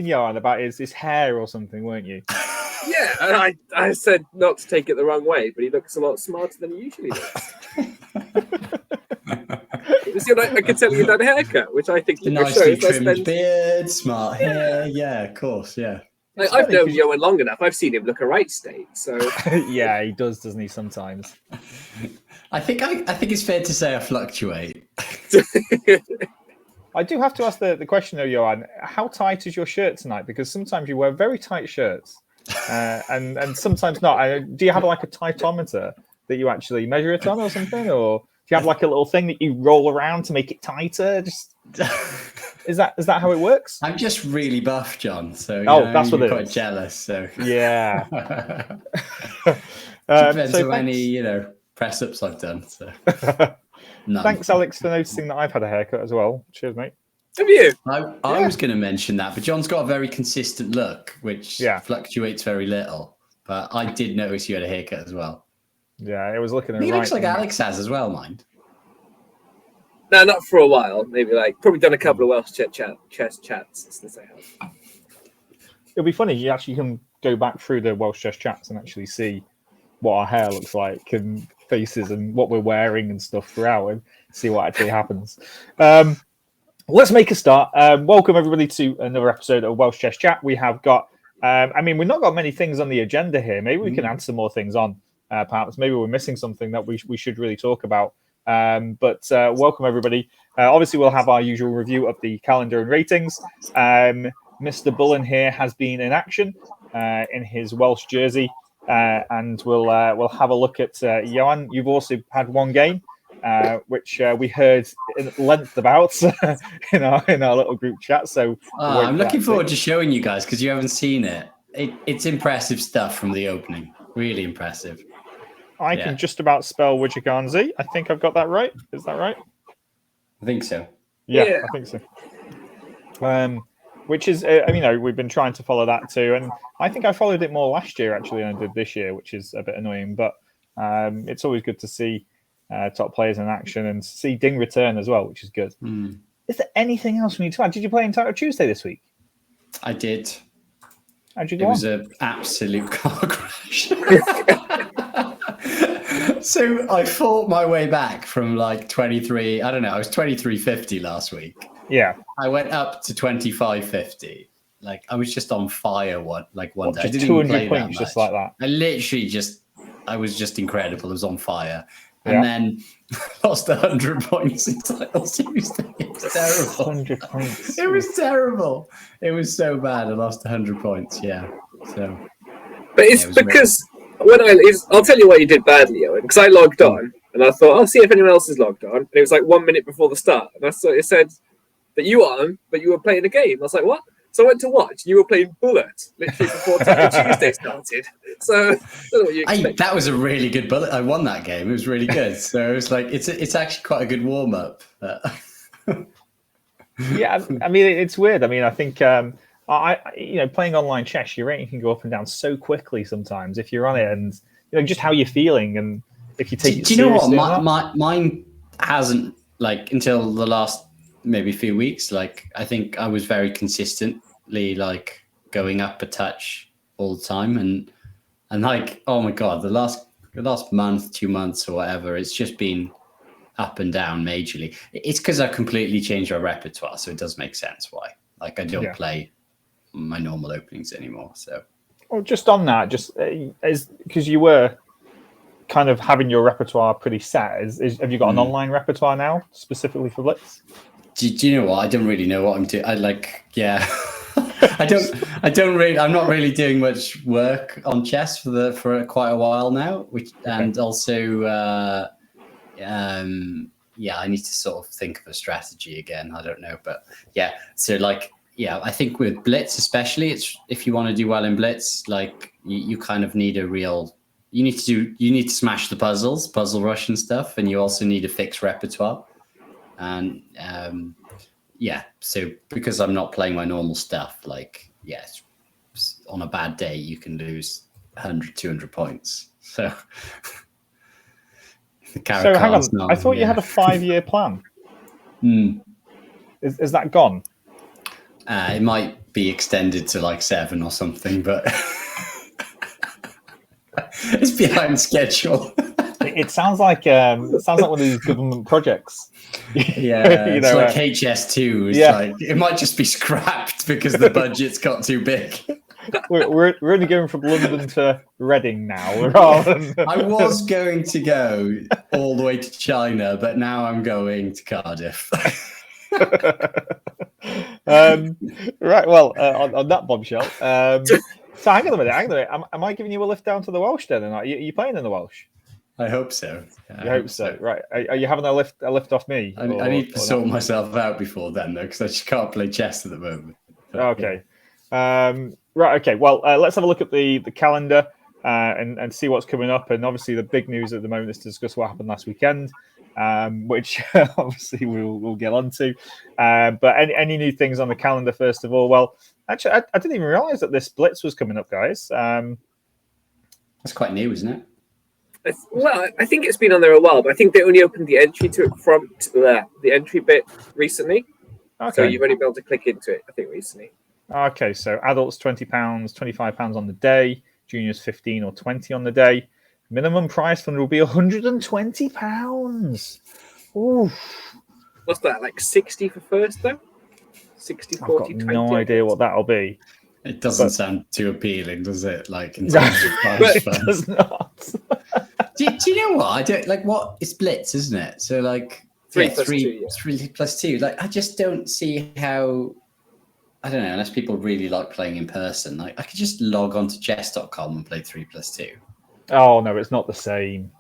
Johan about his hair or something, weren't you? Yeah, and I said not to take it the wrong way, but he looks a lot smarter than he usually looks. I could tell you that haircut, which I think nicely trimmed beard, smart hair. Yeah, of course, yeah. I've known Johan long enough. I've seen him look a right state. So yeah, he does, doesn't he? Sometimes. I think it's fair to say I fluctuate. I do have to ask the question though, Johan. How tight is your shirt tonight? Because sometimes you wear very tight shirts, and sometimes not. Do you have like a tightometer that you actually measure it on, or something, or do you have like a little thing that you roll around to make it tighter? Just is that how it works? I'm just really buff, John. So that's what it is. Quite jealous. So yeah. Depends how many press ups I've done. So. None. Thanks, Alex, for noticing that I've had a haircut as well. Cheers, mate. Have you? I was going to mention that, but John's got a very consistent look, which fluctuates very little. But I did notice you had a haircut as well. Yeah, it was looking. He looks like Alex has as well, mind. No, not for a while. Maybe probably done a couple of Welsh chess chats since I have. It'll be funny. You actually can go back through the Welsh chess chats and actually see what our hair looks like and faces and what we're wearing and stuff throughout and see what actually happens. Let's make a start. Welcome everybody to another episode of Welsh Chess Chat. We have got, we've not got many things on the agenda here. Maybe we can add some more things on. Perhaps maybe we're missing something that we should really talk about. But welcome everybody. Obviously, we'll have our usual review of the calendar and ratings. Mr. Bullen here has been in action in his Welsh jersey. And we'll have a look at Johan. You've also had one game, which we heard in length about in our little group chat. So I'm looking forward to showing you guys because you haven't seen it. It's impressive stuff from the opening. Really impressive. I can just about spell Wijiganzi. I think I've got that right. Is that right? I think so. Yeah. I think so. Which is, we've been trying to follow that too. And I think I followed it more last year, actually, than I did this year, which is a bit annoying. But it's always good to see top players in action and see Ding return as well, which is good. Is there anything else we need to add? Did you play in Title Tuesday this week? I did. How'd you go? It was an absolute car crash. So I fought my way back from 23. I don't know. I was 23.50 last week. Yeah, I went up to 25.50. I was just on fire one day. I didn't 200 play points that just like that. I was just incredible. I was on fire. And then lost 100 points in Title Tuesday. It was terrible. 100 points. It was terrible. It was so bad. I lost 100 points. Yeah. So. But it's because I'll tell you why you did badly, Owen. Because I logged on and I thought I'll see if anyone else is logged on. And it was 1 minute before the start, and it said that you were on, but you were playing a game. I was like, what? So I went to watch. You were playing Bullet literally before Tuesday started. So I don't know what you expect. That was a really good Bullet. I won that game. It was really good. So it was it's actually quite a good warm up. Yeah, it's weird. I think playing online chess, your rating can go up and down so quickly sometimes if you're on it, and just how you're feeling, and if you take it. Do you know what? Mine hasn't until the last maybe few weeks. I think I was very consistently going up a touch all the time, and oh my god, the last month, 2 months or whatever, it's just been up and down majorly. It's because I completely changed our repertoire, so it does make sense why. I don't play my normal openings anymore. So, well, just on that, because you were kind of having your repertoire pretty set. Have you got an online repertoire now specifically for Blitz? Do you know what? I don't really know what I'm doing. I don't really. I'm not really doing much work on chess for quite a while now. And also, I need to sort of think of a strategy again. I don't know, but yeah. So I think with Blitz especially, it's if you want to do well in Blitz, you kind of need you need to smash the puzzle rush and stuff, and you also need a fixed repertoire. And so because I'm not playing my normal stuff, on a bad day you can lose 100, 200 points. So hang on, I thought you had a 5-year plan. Is that gone? It might be extended to like 7 or something, but it's behind schedule. It sounds like one of these government projects. Yeah, it's like HS2. It's like it might just be scrapped because the budget's got too big. We're only going from London to Reading now. I was going to go all the way to China, but now I'm going to Cardiff. Right. Well, on that bombshell. So hang on a minute. Am I giving you a lift down to the Welsh then? Are you playing in the Welsh? I hope so. I hope so. Right. Are you having a lift off me? I need to sort myself out before then, though, because I just can't play chess at the moment. But, okay. Right. Okay. Well, let's have a look at the calendar and see what's coming up. And obviously, the big news at the moment is to discuss what happened last weekend, which obviously we'll get onto. But any new things on the calendar first of all? Well, actually, I didn't even realize that this Blitz was coming up, guys. That's quite new, isn't it? Well, I think it's been on there a while, but I think they only opened the entry to it from the entry bit recently. Okay. So you've only been able to click into it, I think, recently. Okay, so adults £20, £25 on the day, juniors 15 or 20 on the day. Minimum prize fund will be £120. Ooh. What's that, like 60 for first, though? 60, 40, I've got 20? no idea what that'll be. It doesn't sound too appealing, does it? Like, in terms of prize fund. It does not. Do you know what? I don't like what it's Blitz, isn't it? So like 3 plus 2, 3 plus 2. Like I just don't see how. I don't know, unless people really like playing in person. Like I could just log on to chess.com and play 3 plus 2. Oh no, it's not the same.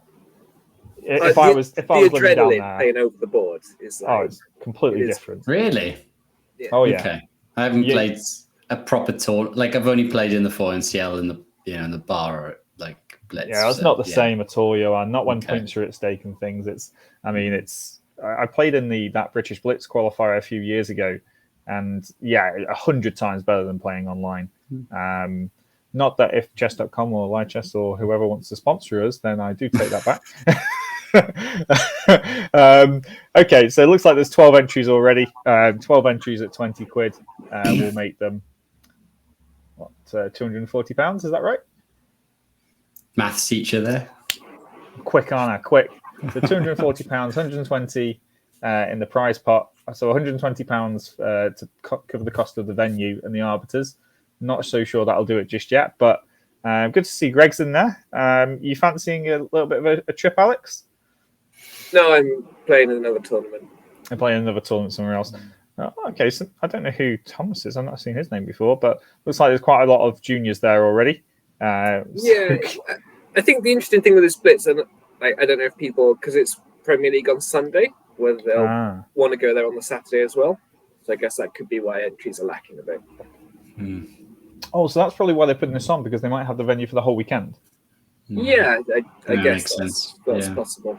If I was living down there, playing over the board is like, it's completely different. Really? Yeah. Oh yeah. Okay. I haven't played a proper tour. Like I've only played in the 4NCL in the in the bar or like Blitz. Yeah, it's not the same at all, Johan. Not when points are at stake and things. I played in that British Blitz qualifier a few years ago, and 100 times better than playing online. Not that if chess.com or Live Chess or whoever wants to sponsor us, then I do take that back. Okay, so it looks like there's 12 entries already. 12 entries at 20 quid. We'll make them £240. Is that right? Maths teacher there. Quick, Anna, quick. So £240, 120 in the prize pot. So £120 to cover the cost of the venue and the arbiters. Not so sure that'll do it just yet, but good to see Greg's in there. You fancying a little bit of a trip, Alex? No, I'm playing in another tournament. I'm playing another tournament somewhere else. Okay, so I don't know who Thomas is. I've not seen his name before, but looks like there's quite a lot of juniors there already. I think the interesting thing with the splits, and I don't know if people, because it's Premier League on Sunday, whether they'll want to go there on the Saturday as well. So I guess that could be why entries are lacking a bit. Oh, so that's probably why they're putting this on, because they might have the venue for the whole weekend. Yeah, I guess that's Yeah. possible.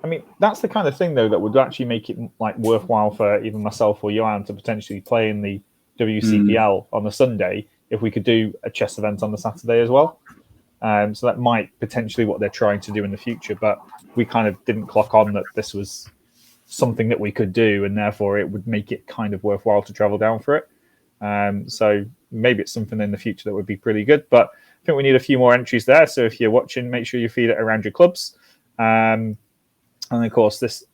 I mean, that's the kind of thing, though, that would actually make it like worthwhile for even myself or Johan to potentially play in the WCPL on the Sunday if we could do a chess event on the Saturday as well. So that might potentially what they're trying to do in the future, but we kind of didn't clock on that this was something that we could do, and therefore it would make it kind of worthwhile to travel down for it. So maybe it's something in the future that would be pretty good, but I think we need a few more entries there. So if you're watching, make sure you feed it around your clubs. And of course, this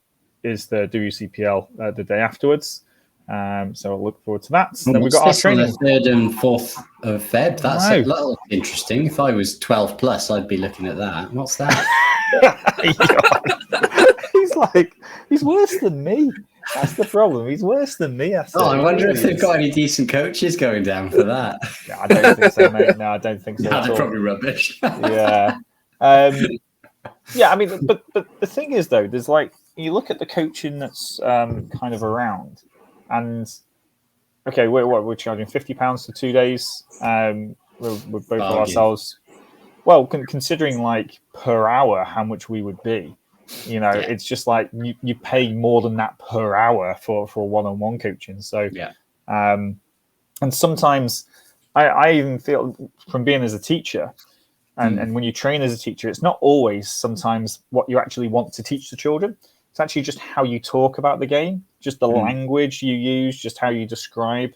is the WCPL the day afterwards. So I'll look forward to that. Well, then we've got our training. On the 3rd and 4th of Feb. That's a little interesting. If I was 12 plus, I'd be looking at that. What's that? He's worse than me. That's the problem. He's worse than me. I wonder if they've got any decent coaches going down for that. Yeah, I don't think so, mate. No, I don't think so. They're probably rubbish. Yeah. I mean, but the thing is, though, there's you look at the coaching that's kind of around, and okay, we're charging £50 for 2 days. We're both of ourselves. Well, considering per hour how much we would be, it's just you pay more than that per hour for one-on-one coaching. So and sometimes I even feel from being as a teacher. And when you train as a teacher, it's not always sometimes what you actually want to teach the children. It's actually just how you talk about the game, just the language you use, just how you describe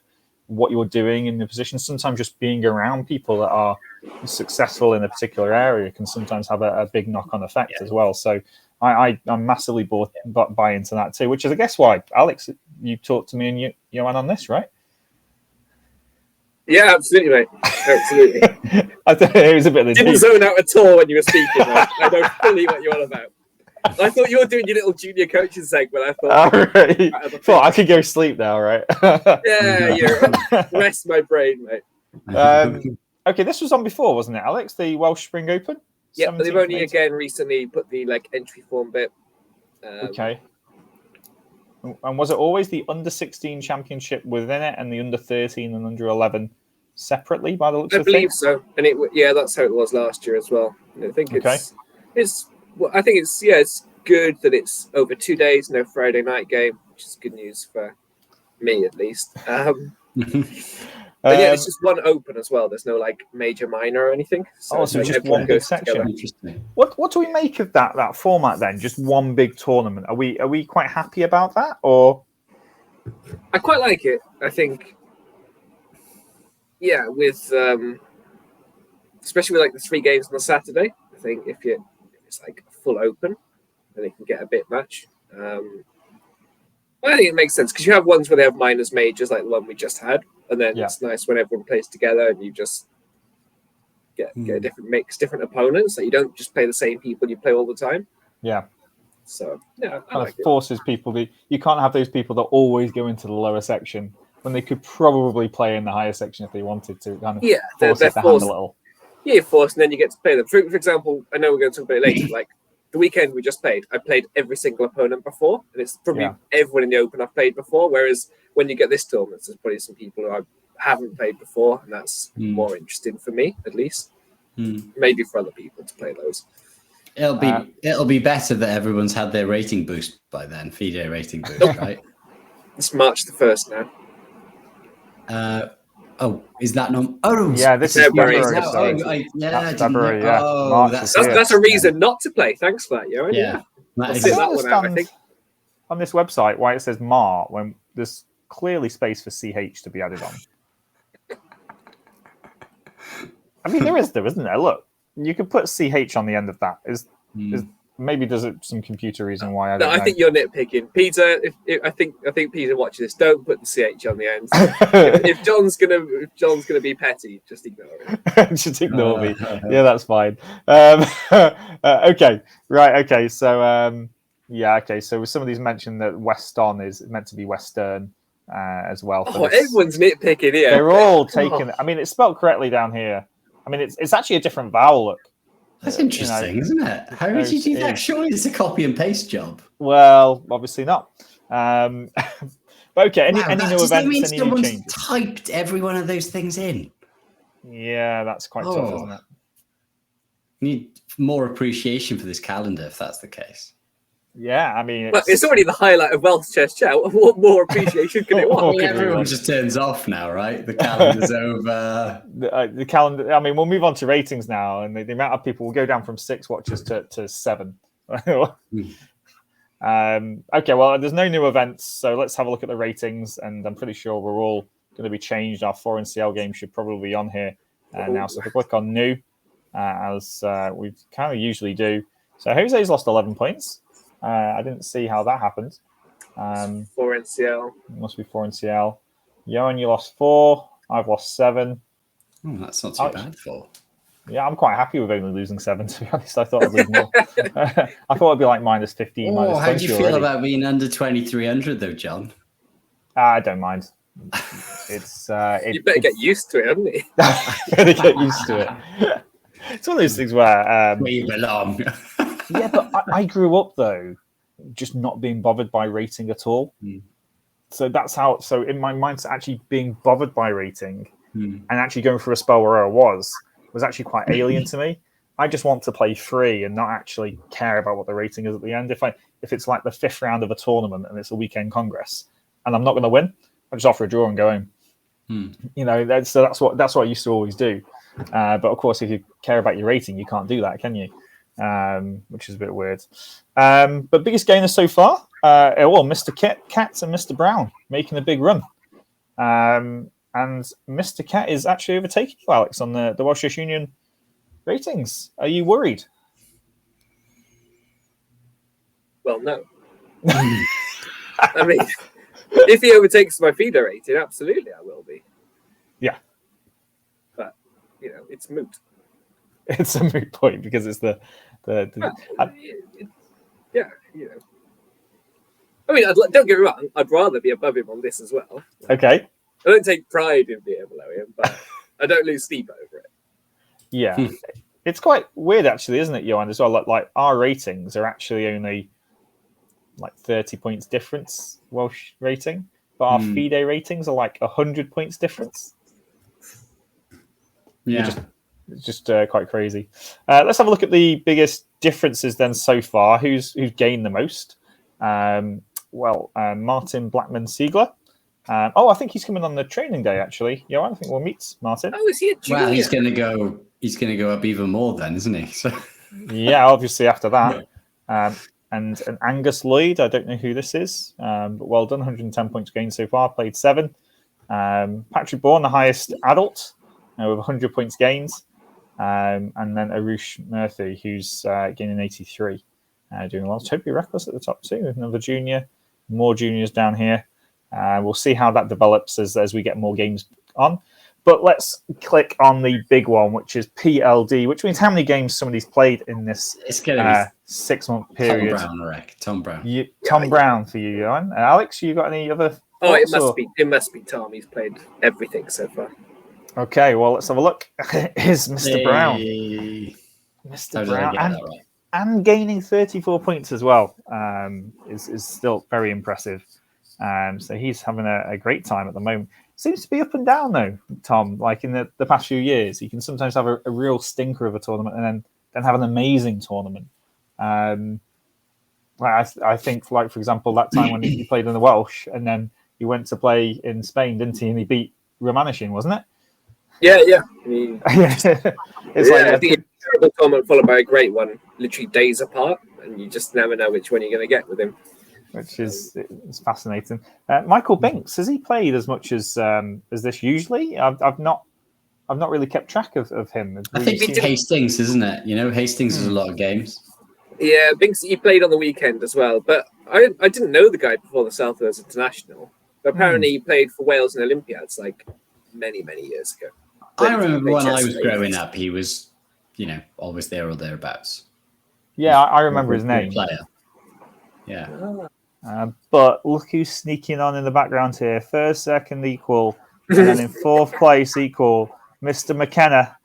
what you're doing in the position. Sometimes just being around people that are successful in a particular area can sometimes have a big knock-on effect as well. So I'm massively buy into that too, which is, I guess, why, Alex, you talked to me and you went on this, right? Yeah, absolutely, mate. Absolutely. I thought it was a bit of the Didn't deep. zone out at all when you were speaking, mate. I know fully what you're on about. I thought you were doing your little junior coaching segment. I thought, All right. Thought I could go sleep now, right? yeah, you're rest my brain, mate. Okay, this was on before, wasn't it, Alex? The Welsh Spring Open. Yeah, but they've 17th only and 18th? again recently put the entry form bit. Okay. And was it always the under 16 championship within it, and the under 13 and under 11 separately? By the looks I of believe things? so, and that's how it was last year as well. And I think it's good that it's over 2 days, no Friday night game, which is good news for me at least. But yeah, it's just one open as well. There's no major, minor, or anything. So just one big section. Interesting. What do we make of that format then? Just one big tournament. Are we quite happy about that, or? I quite like it. I think, yeah, with especially with the 3 games on the Saturday. I think if it's full open, then it can get a bit much. I think it makes sense because you have ones where they have minors, majors, like the one we just had, and then it's nice when everyone plays together and you just get a different mix, different opponents. That you don't just play the same people you play all the time. Yeah. So yeah, I like forces people to. You can't have those people that always go into the lower section when they could probably play in the higher section if they wanted to. Kind of force it to hand a little. Yeah, you're forced, and then you get to play them. For example, I know we're going to talk about it later. The weekend we just played, I played every single opponent before, and it's probably everyone in the Open I've played before. Whereas when you get this tournament, there's probably some people who I haven't played before, and that's more interesting for me, at least. Maybe for other people to play those. It'll be better that everyone's had their rating boost by then, FIDE rating boost, right? It's March the 1st now. Is that no? Oh, yeah, this is February. That's February. Yeah, oh, that's a reason not to play. Thanks for that, Johan. Yeah, I'll sit that one out, I think. On this website, why it says Mar when there's clearly space for CH to be added on. I mean, there is, isn't there? Look, you could put CH on the end of that. Is maybe there's some computer reason why I don't know. I think you're nitpicking, Peter. I think Peter watching this. Don't put the CH on the end. if John's gonna be petty, just ignore it. Just ignore me. Yeah, that's fine. Okay, right. Okay, so So with some of these mentioned that Weston is meant to be Western as well. Everyone's nitpicking here. They're all taking. I mean, it's spelled correctly down here. I mean, it's actually a different vowel look. That's interesting, isn't it? How did you do that? Surely it's a copy and paste job. Well, obviously not. But okay, any new events? Any new changes? Typed every one of those things in. Yeah, that's quite tough, isn't it? Need more appreciation for this calendar if that's the case. Yeah, I mean, it's already the highlight of Welsh Chess Chat. What more appreciation can it want? Everyone just turns off now, right? The calendar's over. The calendar. I mean, we'll move on to ratings now, and the amount of people will go down from 6 watchers to 7. Okay, well, there's no new events, so let's have a look at the ratings, and I'm pretty sure we're all going to be changed. Our 4NCL game should probably be on here now, so if we click on new, as we kind of usually do. So Jose's lost 11 points. I didn't see how that happened. 4NCL. Must be 4NCL. Johan, you lost 4. I've lost 7. That's not too bad for. Yeah, I'm quite happy with only losing 7, to be honest. I thought I'd lose more. I thought it'd be like minus 15, minus 20. How do you feel about being under 2,300 though, John? I don't mind. It's you better get used to it, haven't you? Better get used to it. It's one of those things where we belong. Yeah, but I grew up though, just not being bothered by rating at all. So that's how. So in my mind, actually being bothered by rating and actually going through a spell where I was actually quite alien to me. I just want to play free and not actually care about what the rating is at the end. If it's like the 5th round of a tournament and it's a weekend congress and I'm not going to win, I just offer a draw and go home. You know, that's what I used to always do. But of course, if you care about your rating, you can't do that, can you? Which is a bit weird. But biggest gainers so far, Mr. Cats and Mr. Brown making a big run. And And Mr. Cat is actually overtaking you, Alex, on the Welsh Chess Union ratings. Are you worried? Well, no. I mean, if he overtakes my FIDE rating, absolutely I will be. Yeah. But, it's moot. It's a moot point because it's the yeah. I mean, don't get me wrong, I'd rather be above him on this as well. Okay. I don't take pride in being below him, but I don't lose sleep over it. Yeah. It's quite weird, actually, isn't it, Johan, as well? Like our ratings are actually only like 30 points difference, Welsh rating, but our FIDE ratings are like 100 points difference. Yeah. It's just quite crazy. Let's have a look at the biggest differences then so far. Who's gained the most? Martin Blackman Siegler. I think he's coming on the training day, actually. Johan, I think we'll meet Martin. Oh, is he a junior? Well, he's going to go up even more then, isn't he? So. Yeah, obviously after that. And Angus Lloyd, I don't know who this is, but well done, 110 points gained so far, played 7. Patrick Bourne, the highest adult, with 100 points gained. And then Arush Murthy, who's gaining 83, doing well. Toby Reckless at the top too, another junior, more juniors down here. We'll see how that develops as we get more games on. But let's click on the big one, which is PLD, which means how many games somebody's played in this 6-month period. Tom Brown. Tom Brown for you, Johan. Alex, you got any other thoughts? It must be Tom. He's played everything so far. Okay, well, let's have a look. Here's Mr. Brown. Mr. Brown. And gaining 34 points as well is still very impressive. So he's having a great time at the moment. Seems to be up and down, though, Tom. Like in the past few years, you can sometimes have a real stinker of a tournament and then have an amazing tournament. I think, like, for example, that time when he played in the Welsh and then he went to play in Spain, didn't he? And he beat Romanishin, wasn't it? Yeah. I think a terrible tournament followed by a great one, literally days apart, and you just never know which one you're going to get with him. Which is fascinating. Michael Binks, has he played as much as this usually? I've not really kept track of him. I think it's Hastings, isn't it? Hastings is a lot of games. Yeah, Binks, he played on the weekend as well, but I didn't know the guy before the South Wales International. But apparently he played for Wales in Olympiads like many, many years ago. I remember when I was growing up, he was, always there or thereabouts. Yeah, I remember his name. Player. Yeah. But look who's sneaking on in the background here. First, second equal, and then in fourth place equal, Mr. McKenna.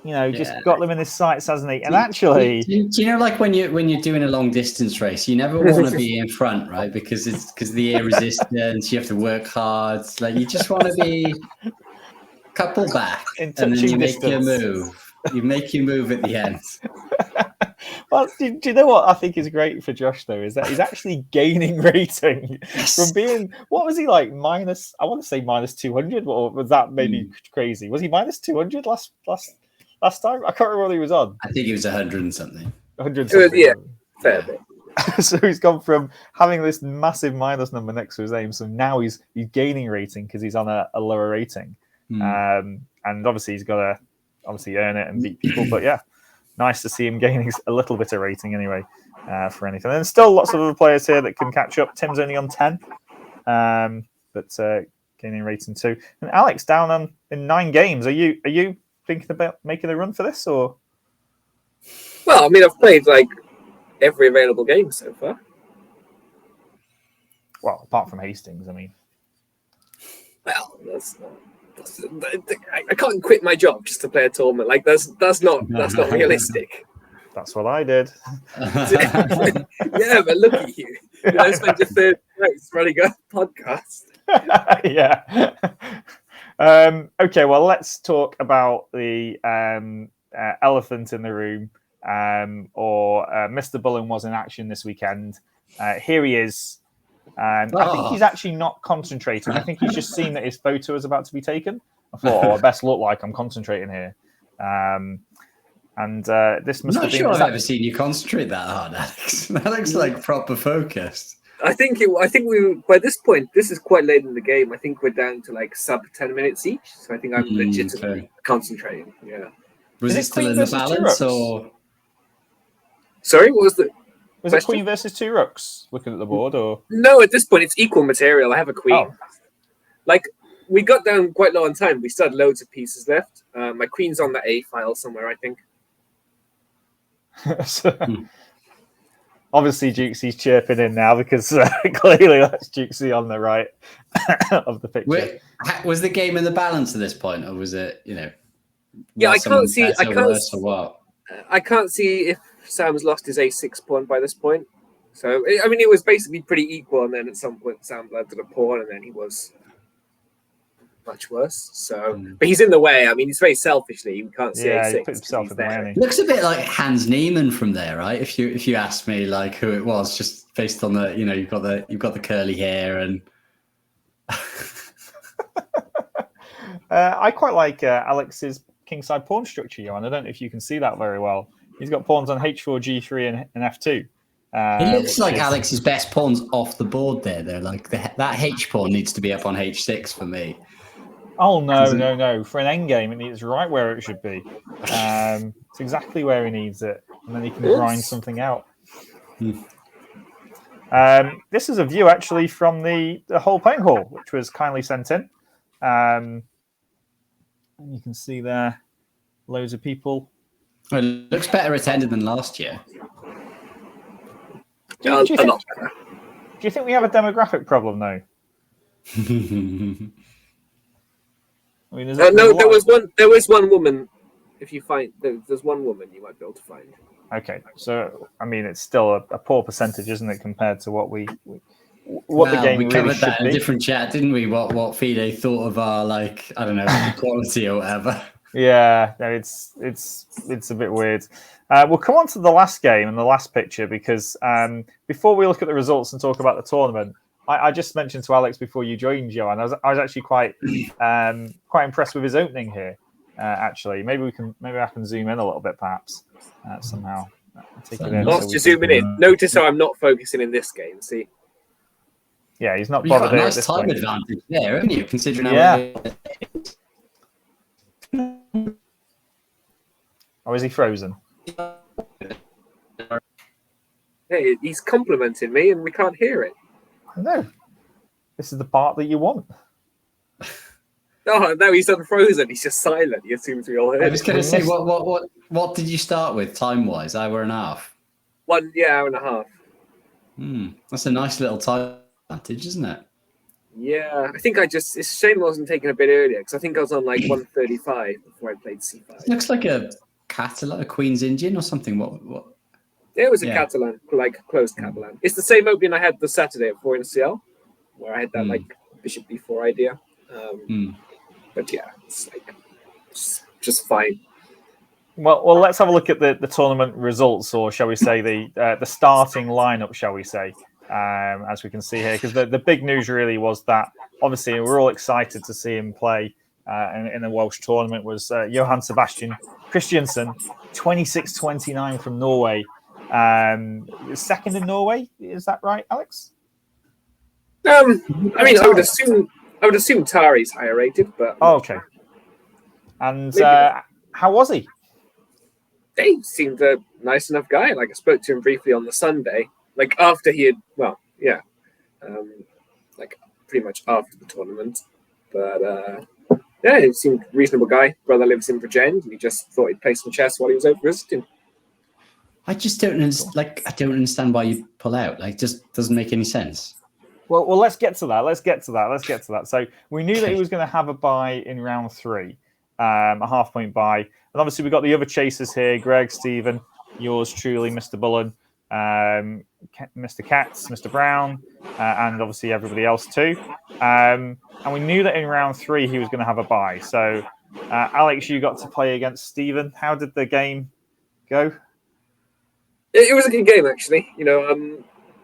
Just got them in his sights, hasn't he? And actually, do you know, like when you're doing a long distance race, you never want to be in front, right? Because the air resistance, you have to work hard. It's like you just want to be a couple back, and then you make your move. You make your move at the end. Well, do you know what I think is great for Josh, though, is that he's actually gaining rating from being, what was he like, minus, I want to say minus 200, or was that maybe crazy? Was he minus 200 last time? I can't remember what he was on. I think he was 100 and something. 100 something. Yeah, fair bit. So he's gone from having this massive minus number next to his name, so now he's gaining rating because he's on a lower rating. And obviously he's got to earn it and beat people, but yeah. Nice to see him gaining a little bit of rating anyway for anything. And still lots of other players here that can catch up. Tim's only on 10, but gaining rating too. And Alex down in 9 games. Are you thinking about making a run for this, or? Well, I mean, I've played like every available game so far. Well, apart from Hastings, I mean. Well, I can't quit my job just to play a tournament. Like that's not realistic. That's what I did. Yeah, but look at you. I spent your third place running a podcast. Yeah. Okay, well, let's talk about the elephant in the room, or Mr. Bullen was in action this weekend. Here he is. I think he's actually not concentrating. I think he's just seen that his photo is about to be taken. I thought, I best look like I'm concentrating here. This must I'm not have been. sure I've ever seen you concentrate that hard, Alex. That looks like proper focused. I think we by this point, this is quite late in the game. I think we're down to like sub 10 minutes each. So I think I'm legitimately concentrating. Yeah. Was it still in the balance or? Sorry, what was the? Was it queen versus 2 rooks? Looking at the board, or no? At this point, it's equal material. I have a queen. Oh. Like we got down quite low on time. We still had loads of pieces left. My queen's on the A file somewhere, I think. Obviously, Jukesy's chirping in now because clearly that's Jukesy on the right of the picture. Was the game in the balance at this point, or was it, you know? Yeah, I can't see. I can't see if Sam's lost his A6 pawn by this point. So I mean, it was basically pretty equal, and then at some point Sam landed a pawn, and then he was much worse. So, but he's in the way. I mean, he's very selfishly. We can't see A6. He put himself in the way. Looks a bit like Hans Niemann from there, right? If you ask me, like who it was, just based on the, you know, you've got the curly hair and. I quite like Alex's kingside pawn structure, Johan. I don't know if you can see that very well. He's got pawns on H4, G3, and F2. It looks like Alex's best pawns off the board there, though. Like that H pawn needs to be up on H6 for me. Oh, no. For an endgame, it's right where it should be. It's exactly where he needs it. And then he can grind something out. This is a view, actually, from the whole playing hall, which was kindly sent in. And you can see there loads of people. Well, it looks better attended than last year. Do you think we have a demographic problem, though? I mean, no, there was one woman. If you find there's one woman, you might be able to find. Okay, so I mean, it's still a poor percentage, isn't it, compared to what the game we really covered should that in be? a different chat, didn't we? What Fide thought of our, like, I don't know, equality or whatever. Yeah, no, it's a bit weird. We'll come on to the last game and the last picture because before we look at the results and talk about the tournament, I just mentioned to Alex before you joined, Johan. I was actually quite impressed with his opening here. Actually, maybe I can zoom in a little bit, perhaps somehow. Whilst you're zooming in, notice how I'm not focusing in this game. See? Yeah, he's not You've bothered. got a nice time advantage there, haven't you? Considering Or is he frozen? Hey, he's complimenting me, and we can't hear it. No, this is the part that you want. Oh no, he's unfrozen. He's just silent. He assumes we all heard. I was going to say, what did you start with time wise? Hour and a half. Hour and a half. That's a nice little time advantage, isn't it? Yeah, I think it's a shame I wasn't taken a bit earlier because I think I was on like 135 before I played C5. It looks like a Catalan, a Queen's Indian or something. What? It was a Catalan, like closed Catalan. It's the same opening I had the Saturday at 4 in CL, where I had that like Bishop B4 idea. But yeah, it's like just fine. Well, let's have a look at the tournament results, or shall we say the starting lineup, shall we say, as we can see here, because the big news really was that obviously we're all excited to see him play in the Welsh tournament was Johan Sebastian Christiansen, 26-29 from Norway. Second in Norway, is that right, Alex? I mean, I would assume Tari's higher rated, but okay. And how was he? He seemed a nice enough guy. Like I spoke to him briefly on the Sunday, like after he had, like pretty much after the tournament. But yeah, he seemed a reasonable guy. Brother lives in Bridgend, and he just thought he'd play some chess while he was over visiting. I just don't understand why you pull out. Like, just doesn't make any sense. Well, let's get to that. So we knew that he was going to have a bye in round 3, a half-point bye. And obviously we've got the other chasers here, Greg, Stephen, yours truly, Mr. Bullen, Mr. Katz, Mr. Brown, and obviously everybody else too. And we knew that in round 3 he was going to have a bye. So, Alex, you got to play against Stephen. How did the game go? It was a good game, actually.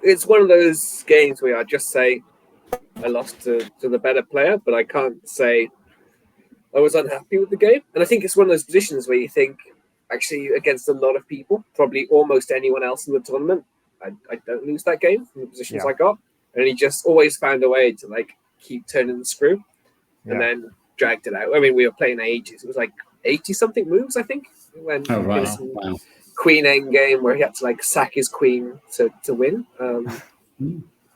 It's one of those games where I just say I lost to the better player, but I can't say I was unhappy with the game. And I think it's one of those positions where you think, actually, against a lot of people, probably almost anyone else in the tournament, I don't lose that game from the positions I got. and he just always found a way to like keep turning the screw, and then dragged it out. I mean, we were playing ages. It was like 80 something moves, I think. When queen end game where he had to like sack his queen to win,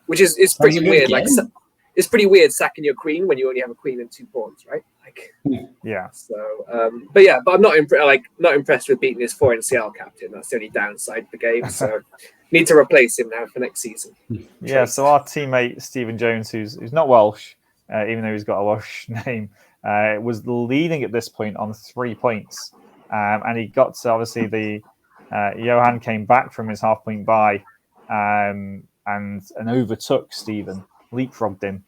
which is pretty weird. Like it's pretty weird sacking your queen when you only have a queen and 2 pawns, right? Like So, but I'm not not impressed with beating his foreign CL captain. That's the only downside of the game. So need to replace him now for next season. Yeah. So our teammate Stephen Jones, who's not Welsh, even though he's got a Welsh name, was leading at this point on 3 points, and he got to obviously the Johan came back from his half-point bye, and overtook Stephen, leapfrogged him,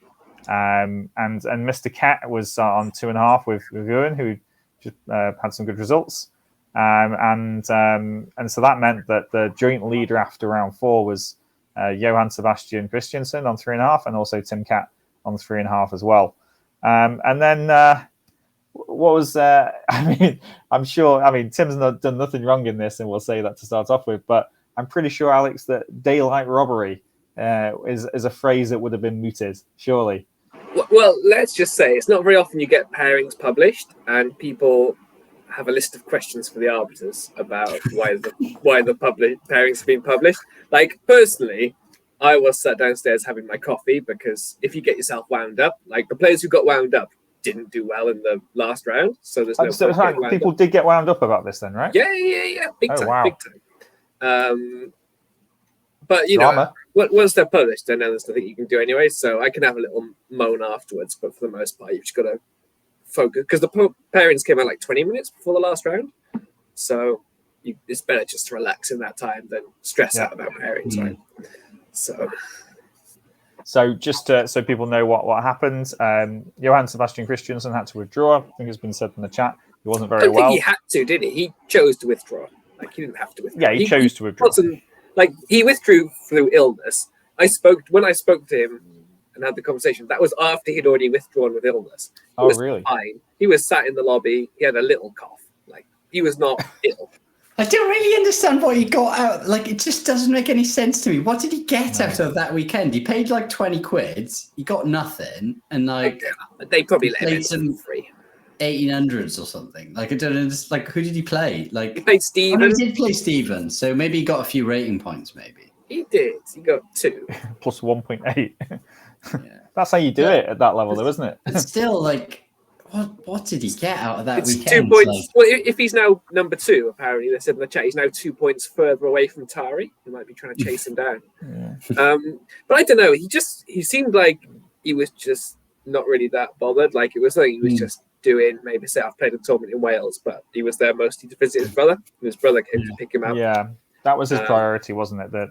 and Mr. Cat was on 2.5 with Ewan, who just had some good results, and so that meant that the joint leader after round 4 was Johan Sebastian Christiansen on 3.5, and also Tim Cat on 3.5 as well. And then what was I mean, I'm sure. I mean, Tim's not done nothing wrong in this, and we'll say that to start off with. But I'm pretty sure, Alex, that daylight robbery is a phrase that would have been mooted, surely. Well, let's just say it's not very often you get pairings published, and people have a list of questions for the arbiters about why the pairings have been published. Like personally, I was sat downstairs having my coffee because if you get yourself wound up, like the players who got wound up didn't do well in the last round, so there's no. So people did get wound up about this, then, right? Yeah, big time, wow. big time. But you know, once they're published, then there's nothing you can do anyway. So I can have a little moan afterwards, but for the most part, you've just got to focus because the pairings came out like 20 minutes before the last round, so it's better just to relax in that time than stress out about pairings, right? So just so people know what happened, Johan Sebastian Christiansen had to withdraw. I think it's been said in the chat. He wasn't very well. I think he had to, didn't he? He chose to withdraw. Like he didn't have to withdraw. Yeah, he chose to withdraw. Like he withdrew through illness. When I spoke to him and had the conversation, that was after he'd already withdrawn with illness. He was really? Fine. He was sat in the lobby. He had a little cough. Like he was not ill. I don't really understand what he got out. Like, it just doesn't make any sense to me. What did he get out of that weekend? He paid like 20 quid. He got nothing. And like, they probably let him some free 1800s or something. Like, I don't know. Like, who did he play? Like, he played Stephen. Oh, he did play Stephen. So maybe he got a few rating points, maybe. He did. He got 2. Plus 1.8. That's how you do it at that level, though, isn't it? But still, like, what did he get out of that it's weekend? 2 points. Like, well, if he's now number 2, apparently they said in the chat, he's now 2 points further away from Tari. He might be trying to chase him down. But I don't know. He seemed like he was just not really that bothered. Like it was something he was just doing. Maybe say I've played a tournament in Wales, but he was there mostly to visit his brother. And his brother came to pick him up. Yeah, that was his priority, wasn't it? That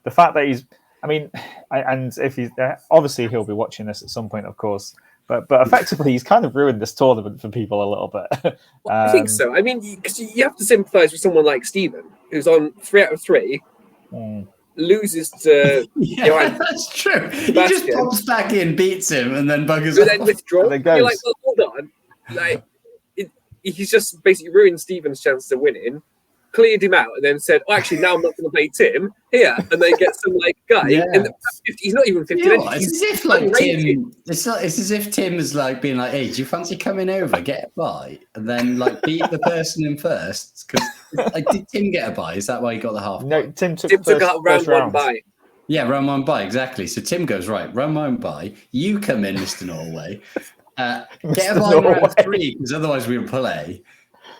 the fact that he's. I mean, and if he's obviously he'll be watching this at some point, of course. But effectively, he's kind of ruined this tournament for people a little bit. I think so. I mean, because you have to sympathise with someone like Stephen, who's on 3 out of 3, loses to. That's true. He just pops back in, beats him, and then buggers off. Then withdraws. You're like, well, hold on. Like, he's just basically ruined Stephen's chance to winning. Cleared him out and then said, "Oh, actually, now I'm not going to play Tim here," and then get some like guy. And he's not even 50. It's as if like Tim. It's as if Tim is like being like, "Hey, do you fancy coming over, get a bye, and then like beat the person in first?" Because like, did Tim get a bye? Is that why he got the half? No, Tim took round 1 bye. Yeah, round 1 bye exactly. So Tim goes right, round 1 bye. You come in, Mr. Norway. Get a bye round 3 because otherwise we'll play.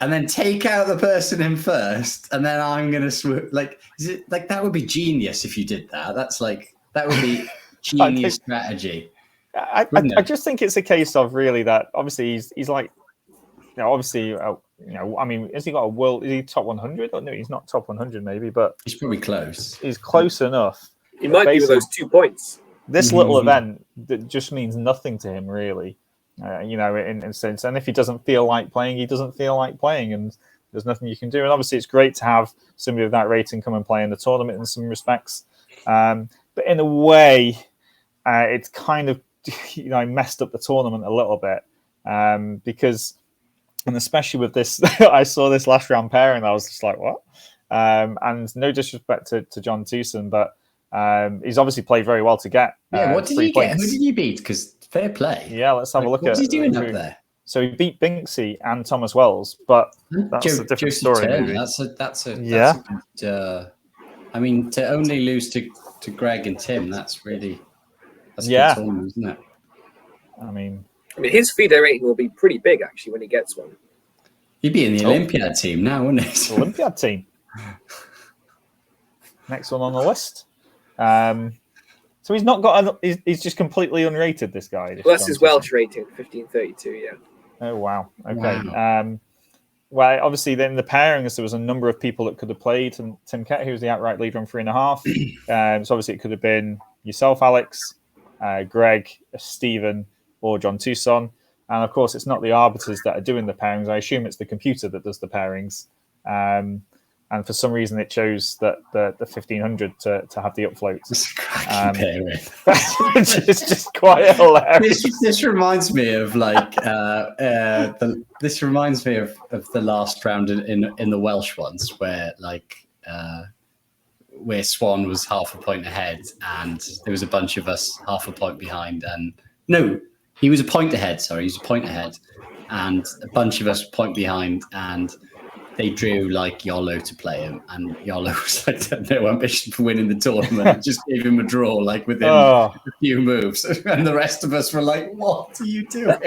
And then take out the person in first, and then I'm gonna swoop. Like, is it like that would be genius if you did that? That would be genius strategy. I just think it's a case of really that obviously he's like, obviously I mean, has he got a world? Is he top 100? Or no, he's not top 100 maybe, but he's probably close. He's close enough. He might be with those 2 points. This little event that just means nothing to him really. In a sense, and if he doesn't feel like playing, he doesn't feel like playing, and there's nothing you can do. And obviously, it's great to have somebody of that rating come and play in the tournament in some respects. But in a way, it's kind of messed up the tournament a little bit because, and especially with this, I saw this last round pairing, I was just like, what? And no disrespect to John Tewson, but He's obviously played very well to get. What did 3 he get? points. Who did he beat? Because fair play. Yeah, let's have a look at. What's he doing up there? So he beat Binksy and Thomas Wells, but that's a different story. Maybe. That's a good, I mean, to only lose to Greg and Tim, that's a good tournament, isn't it? I mean, his FIDE rating will be pretty big actually when he gets one. He'd be in the Olympiad team now, wouldn't he? Olympiad team. Next one on the list. So he's not got. He's just completely unrated. This guy. Well, that's his Welsh rating, 1532. Yeah. Oh wow. Okay. Wow. Well, obviously, then the pairings, there was a number of people that could have played, and Tim Kett, who was the outright leader on 3.5. So obviously, it could have been yourself, Alex, Greg, Stephen, or John Tucson. And of course, it's not the arbiters that are doing the pairings. I assume it's the computer that does the pairings. And for some reason, it chose that the 1500 to have the upfloats. It's just quite hilarious. This reminds me of this reminds me of the last round in the Welsh ones where where Swan was half a point ahead and there was a bunch of us half a point behind. And no, he was a point ahead. Sorry, he was a point ahead, and a bunch of us point behind and. They drew Yolo to play him, and Yolo was had no ambition for winning the tournament. Just gave him a draw within a few moves, and the rest of us were like, "What are you doing?"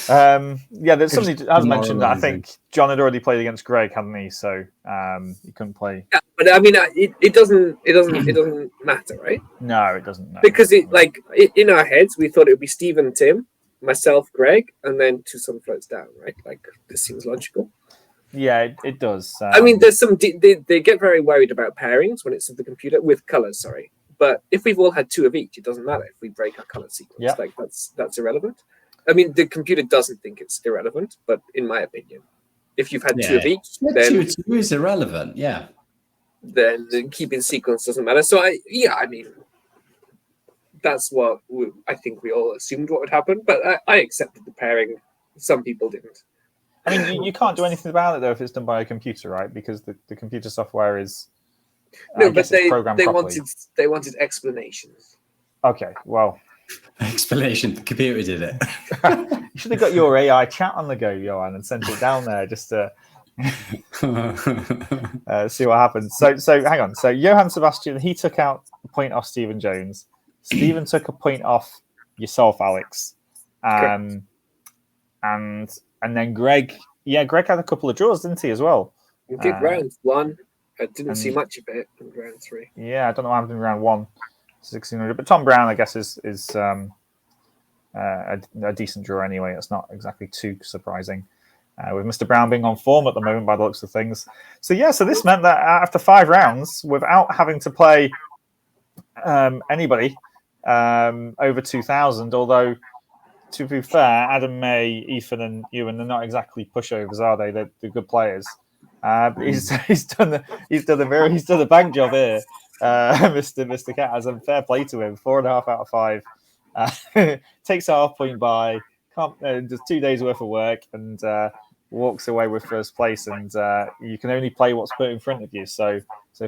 There's somebody has mentioned that. I think John had already played against Greg, hadn't he? So he couldn't play. Yeah, but I mean, it doesn't matter, right? No, it doesn't. No. Because in our heads, we thought it would be Steve and Tim. Myself, Greg, and then Tucson floats down, right? This seems logical. Yeah, it does. I mean, there's some they get very worried about pairings when it's of the computer with colors. Sorry, but if we've all had 2 of each, it doesn't matter if we break our color sequence. Yeah. That's irrelevant. I mean, the computer doesn't think it's irrelevant, but in my opinion, if you've had 2 of each, then 2 is irrelevant. Yeah. Then keeping sequence doesn't matter. So I mean. That's what I think we all assumed what would happen, but I accepted the pairing. Some people didn't. I mean, you can't do anything about it though if it's done by a computer, right? Because the computer software is but they wanted explanations. Okay, well, explanation. The computer did it. You should have got your AI chat on the go, Johan, and sent it down there just to see what happens. So hang on. So Johann Sebastian, he took out a point off Stephen Jones. Stephen took a point off yourself, Alex, and then Greg. Yeah, Greg had a couple of draws, didn't he, as well? He did round 1. I didn't see much of it in round 3. Yeah, I don't know what happened in round 1, 1600. But Tom Brown, I guess, is a decent draw anyway. It's not exactly too surprising. With Mr. Brown being on form at the moment by the looks of things. So this meant that after 5 rounds, without having to play anybody over 2,000, although to be fair, Adam May, Ethan, and Ewan, they're not exactly pushovers, are they? They're good players. He's done a bank job here, Mr. Cat. Has a fair play to him. 4.5 out of 5. Takes a half point by. Does 2 days worth of work and walks away with first place. And you can only play what's put in front of you. So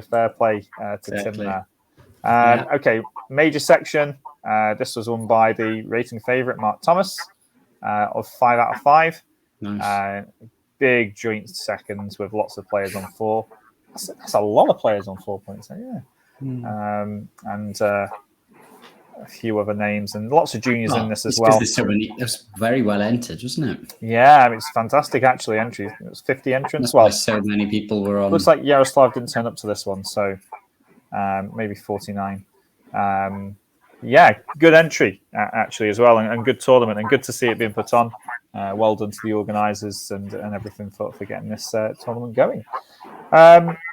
fair play to Tim there. Okay, major section. This was won by the rating favourite Mark Thomas of 5 out of 5. Nice. Big joint seconds with lots of players on 4. That's a lot of players on 4 points. Yeah. And a few other names and lots of juniors in this as well. It was very well entered, wasn't it? Yeah, it's fantastic actually. Entries. It was 50 entrants. Well, so many people were on. Looks like Yaroslav didn't turn up to this one, so maybe 49. Good entry actually as well, and good tournament, and good to see it being put on. Well done to the organisers and everything for getting this tournament going.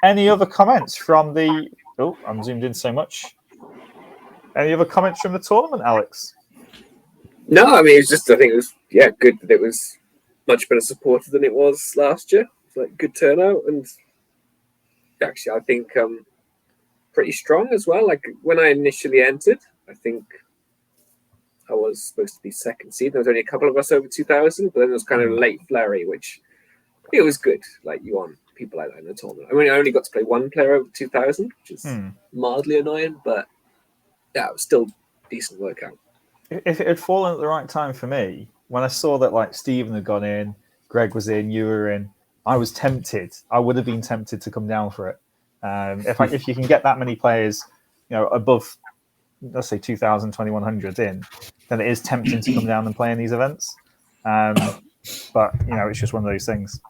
Any other comments from the? Oh, I'm zoomed in so much. Any other comments from the tournament, Alex? No, I mean I think it was good that it was much better supported than it was last year. It's good turnout, and actually I think pretty strong as well. When I initially entered, I think I was supposed to be second seed. There was only a couple of us over 2,000, but then there was kind of a late flurry, which it was good. You want people like that in the tournament. I mean, I only got to play one player over 2,000, which is mildly annoying, but yeah, it was still decent workout. If it had fallen at the right time for me, when I saw that like Stephen had gone in, Greg was in, you were in, I was tempted. I would have been tempted to come down for it. If you can get that many players, above, let's say 2,000, 2,100 in, then it is tempting to come down and play in these events. But it's just one of those things.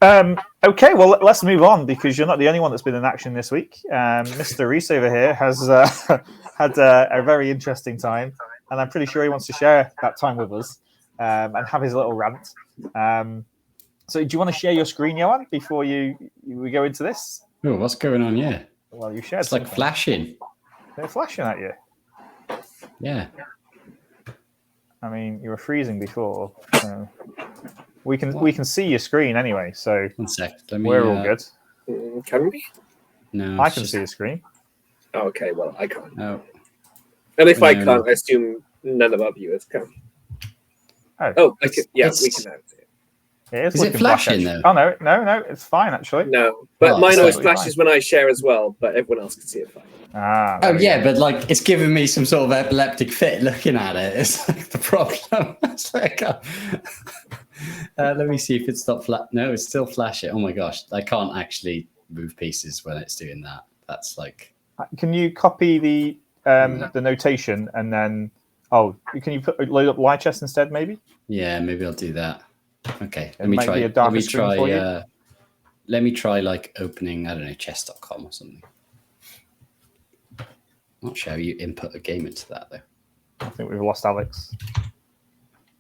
Okay, well, let's move on because you're not the only one that's been in action this week. Mr. Reese over here has had a very interesting time, and I'm pretty sure he wants to share that time with us and have his little rant. So, do you want to share your screen, Johan, before we go into this? Oh, what's going on? Yeah. Well, you shared. It's like flashing. They're flashing at you. Yeah. I mean, you were freezing before. So we can see your screen anyway. So 1 sec. We're all good. Can we? No, I can see your screen. Oh, okay, well, I can't. No. And if I can't, I assume none of our viewers can. Oh, I can. Yeah, we can now see it. Is it flashing though? Oh no, it's fine actually. No, but mine always flashes when I share as well, but everyone else can see it fine. Oh yeah, but like it's giving me some sort of epileptic fit looking at it. It's like the problem. It's like, let me see if it's stopped flat. No, it's still flashing. Oh my gosh, I can't actually move pieces when it's doing that. That's like. Can you copy the notation and then? Oh, can you load up Lichess instead? Maybe. Yeah, maybe I'll do that. Okay, let me try. Let me try like opening, I don't know, chess.com or something. Not sure how you input a game into that though. I think we've lost Alex.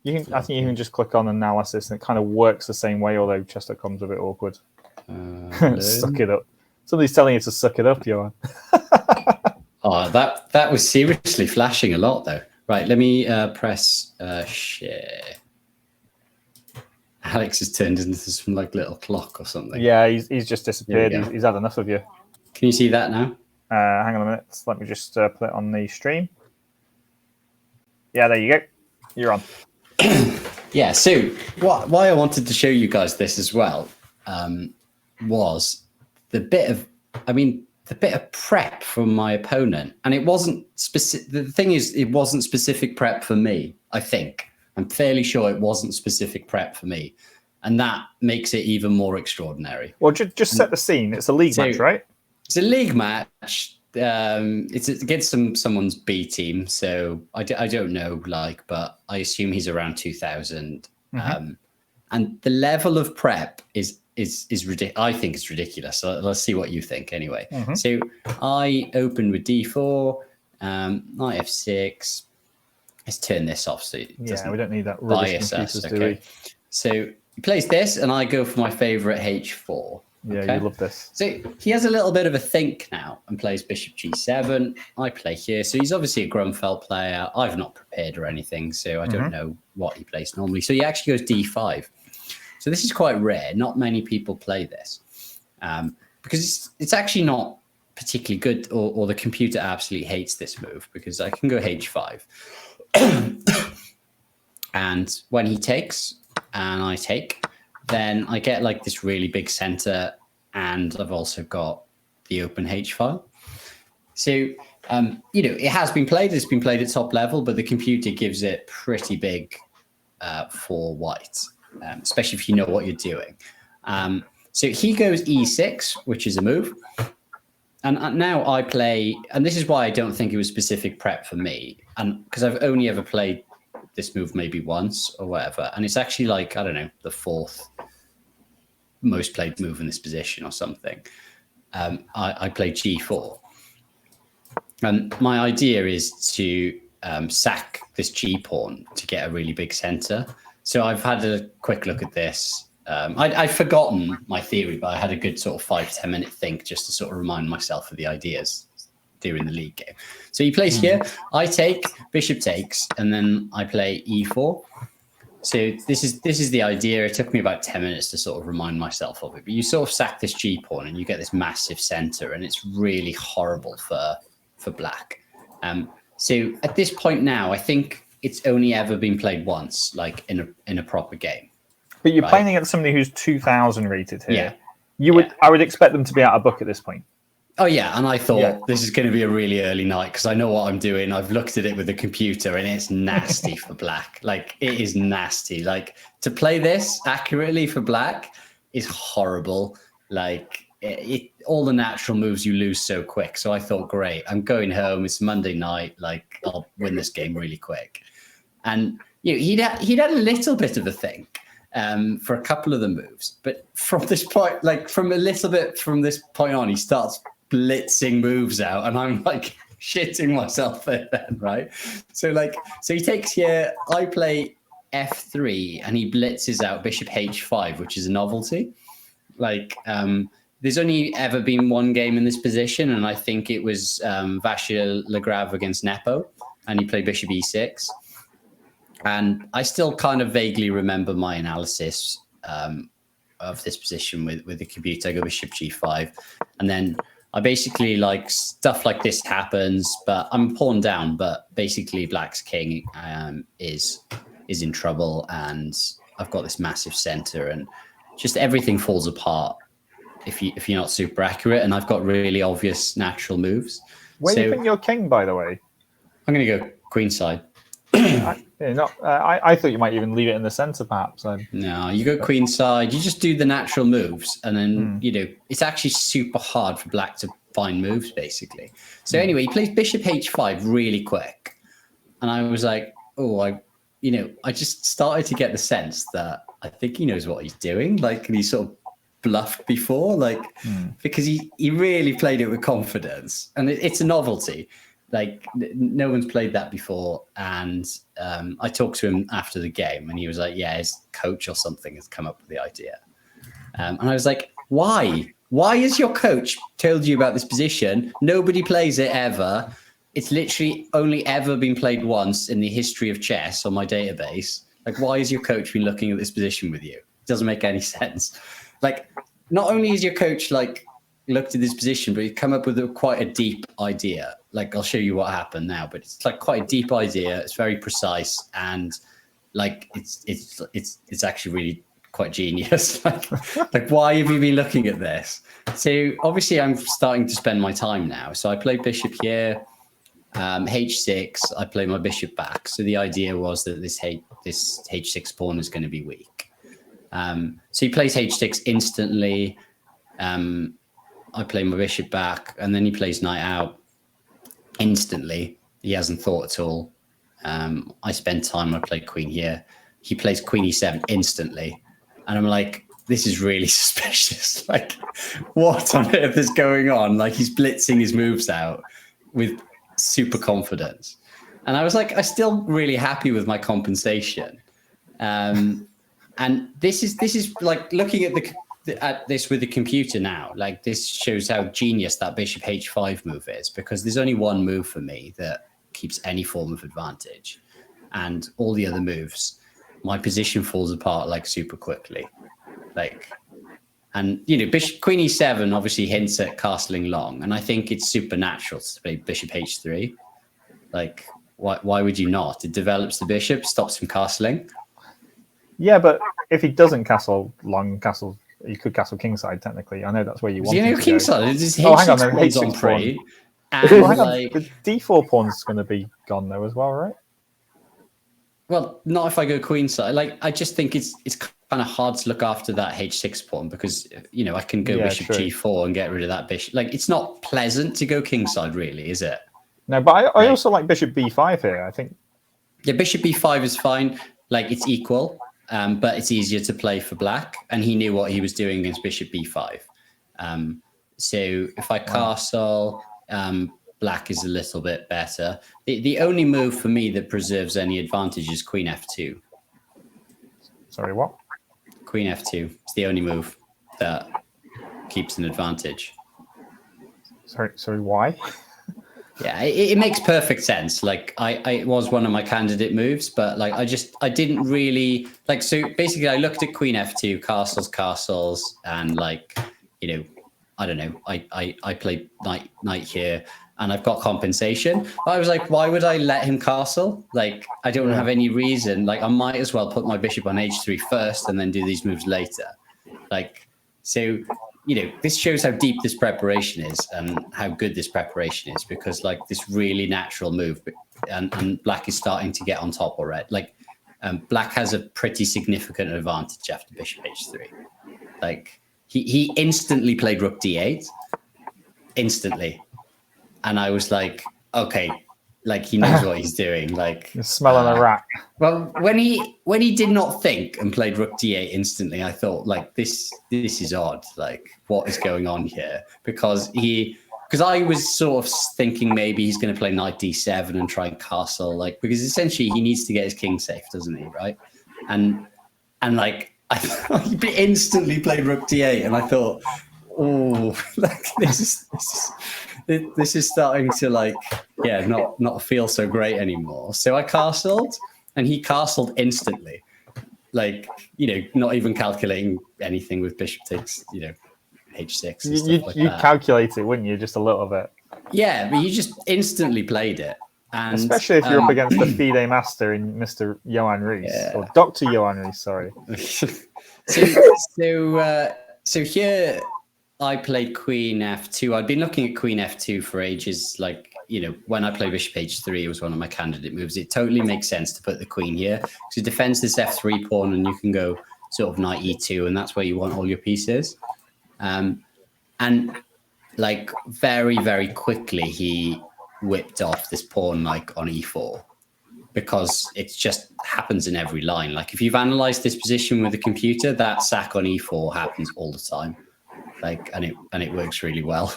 I think you can just click on analysis and it kind of works the same way, although chess.com's a bit awkward. Suck it up. Somebody's telling you to suck it up, Johan. Oh, that was seriously flashing a lot though. Right, let me press share. Alex has turned into some like little clock or something. Yeah, he's just disappeared. He's had enough of you. Can you see that now? Hang on a minute. Let me just put it on the stream. Yeah, there you go. You're on. Yeah. So why I wanted to show you guys this as well was the bit of prep from my opponent, and it wasn't specific. The thing is, it wasn't specific prep for me. I think. I'm fairly sure it wasn't specific prep for me. And that makes it even more extraordinary. Well, just set the scene. It's a league match, right? It's a league match. It's against someone's B team. So I don't know, but I assume he's around 2,000. Mm-hmm. And the level of prep is ridiculous. I think it's ridiculous. So let's see what you think anyway. Mm-hmm. So I opened with D4, knight F6. Let's turn this off so it doesn't we don't need that bias us. Okay. So he plays this, and I go for my favorite H4. Yeah, okay? You love this. So he has a little bit of a think now and plays Bishop G7. I play here. So he's obviously a Grunfeld player. I've not prepared or anything, so I don't know what he plays normally. So he actually goes D5. So this is quite rare. Not many people play this because it's actually not particularly good, or the computer absolutely hates this move because I can go H5. And when he takes and I take, then I get like this really big center, and I've also got the open H file. So it has been played. It's been played at top level, but the computer gives it pretty big for white, especially if you know what you're doing. So he goes E6, which is a move. And now I play, and this is why I don't think it was specific prep for me, and because I've only ever played this move maybe once or whatever, and it's actually like, I don't know, the 4th most played move in this position or something. I play G4, and my idea is to sack this G pawn to get a really big center. So I've had a quick look at this. I'd forgotten my theory, but I had a good sort of 5-10 minute think just to sort of remind myself of the ideas during the league game. So he plays here, I take, bishop takes, and then I play E4. So this is the idea. It took me about 10 minutes to sort of remind myself of it. But you sort of sack this G pawn and you get this massive center, and it's really horrible for black. So at this point now, I think it's only ever been played once, like in a proper game. But you're playing against somebody who's 2,000 rated here. Yeah. I would expect them to be out of book at this point. Oh yeah, and I thought this is going to be a really early night because I know what I'm doing. I've looked at it with the computer, and it's nasty for black. Like it is nasty. Like to play this accurately for black is horrible. Like all the natural moves you lose so quick. So I thought, great, I'm going home. It's Monday night. Like I'll win this game really quick. And he'd had a little bit of a think for a couple of the moves, but from this point, like from a little bit from this point on, he starts blitzing moves out, and I'm like shitting myself there then, right? So he takes here, I play f3 and he blitzes out bishop h5, which is a novelty. Like there's only ever been one game in this position, and I think it was Vashil Legrave against Nepo, and he played bishop e6. And I still kind of vaguely remember my analysis of this position with the computer. I go bishop g5, and then I basically like stuff like this happens, but I'm pawn down. But basically, black's king is in trouble, and I've got this massive center, and just everything falls apart if you're not super accurate. And I've got really obvious natural moves. Where do you think your king, by the way? I'm going to go queenside. I thought you might even leave it in the center, perhaps. No, you go queenside. You just do the natural moves, and then it's actually super hard for black to find moves, basically. So anyway, he plays bishop h5 really quick, and I was like, I just started to get the sense that I think he knows what he's doing. Like, and he sort of bluffed before, because he really played it with confidence, and it's a novelty. Like no one's played that before, and I talked to him after the game, and he was like, "Yeah, his coach or something has come up with the idea." And I was like, "Why? Why has your coach told you about this position? Nobody plays it ever. It's literally only ever been played once in the history of chess on my database. Like, why has your coach been looking at this position with you? It doesn't make any sense. Like, not only is your coach looked at this position, but he's come up with quite a deep idea. Like, I'll show you what happened now, but it's like quite a deep idea. It's very precise, and like it's actually really quite genius. like why have you been looking at this? So obviously I'm starting to spend my time now. So I play bishop here, h6. I play my bishop back. So the idea was that this h6 pawn is going to be weak. So he plays h6 instantly. I play my bishop back, and then he plays knight out instantly. He hasn't thought at all. I spend time. I play queen here. He plays queen e7 instantly, and I'm like, this is really suspicious. Like, what on earth is going on? Like, he's blitzing his moves out with super confidence, and I was like, I'm still really happy with my compensation. And this is like looking at this with the computer now, like this shows how genius that bishop h5 move is, because there's only one move for me that keeps any form of advantage, and all the other moves, my position falls apart like super quickly. Like, and bishop queen e7 obviously hints at castling long, and I think it's supernatural to play bishop h3. Like, why would you not? It develops the bishop, stops him castling. Yeah, but if he doesn't castle long, you could castle kingside, technically. I know that's where you want to go. Kingside? Hang on, h6 on pre. And hang on, the d4 pawn's going to be gone, though, as well, right? Well, not if I go queenside. Like, I just think it's kind of hard to look after that h6 pawn, because, I can go bishop g4 and get rid of that bishop. Like, it's not pleasant to go kingside, really, is it? No, but I also like bishop b5 here, I think. Yeah, bishop b5 is fine. Like, it's equal. But it's easier to play for black, and he knew what he was doing against bishop b5. So if I castle, black is a little bit better. The only move for me that preserves any advantage is queen f2. Sorry, what? Queen f2. It's the only move that keeps an advantage. Sorry, why? Yeah, it makes perfect sense. Like, it was one of my candidate moves, but like I didn't really like. So basically, I looked at queen f2, castles, and like, I don't know. I played knight here, and I've got compensation. But I was like, why would I let him castle? Like, I don't have any reason. Like, I might as well put my bishop on h3 first, and then do these moves later. Like, so this shows how deep this preparation is and how good this preparation is, because like this really natural move, and black is starting to get on top already. Like black has a pretty significant advantage after bishop h3. Like he instantly played rook d8, instantly, and I was like, okay, like he knows what he's doing. Like you're smelling a rat. Well, when he did not think and played rook d8 instantly, I thought like this is odd. Like what is going on here? Because I was sort of thinking maybe he's going to play knight d7 and try and castle, like, because essentially he needs to get his king safe, doesn't he? Right? And like he instantly played rook d8, and I thought, oh, like this is starting to like, not feel so great anymore. So I castled, and he castled instantly, like, not even calculating anything with bishop takes, h6. And You calculate it, wouldn't you? Just a little bit. Yeah, but you just instantly played it. And especially if you're up against the FIDE master in Mr. Johan Rees, or Dr. Johan Rees, sorry. So here I played queen f2. I'd been looking at queen f2 for ages. Like, when I played bishop h3, it was one of my candidate moves. It totally makes sense to put the queen here because it defends this f3 pawn, and you can go sort of knight e2, and that's where you want all your pieces. And like very, very quickly, he whipped off this pawn like on e4, because it just happens in every line. Like if you've analyzed this position with a computer, that sack on e4 happens all the time. Like, and it works really well.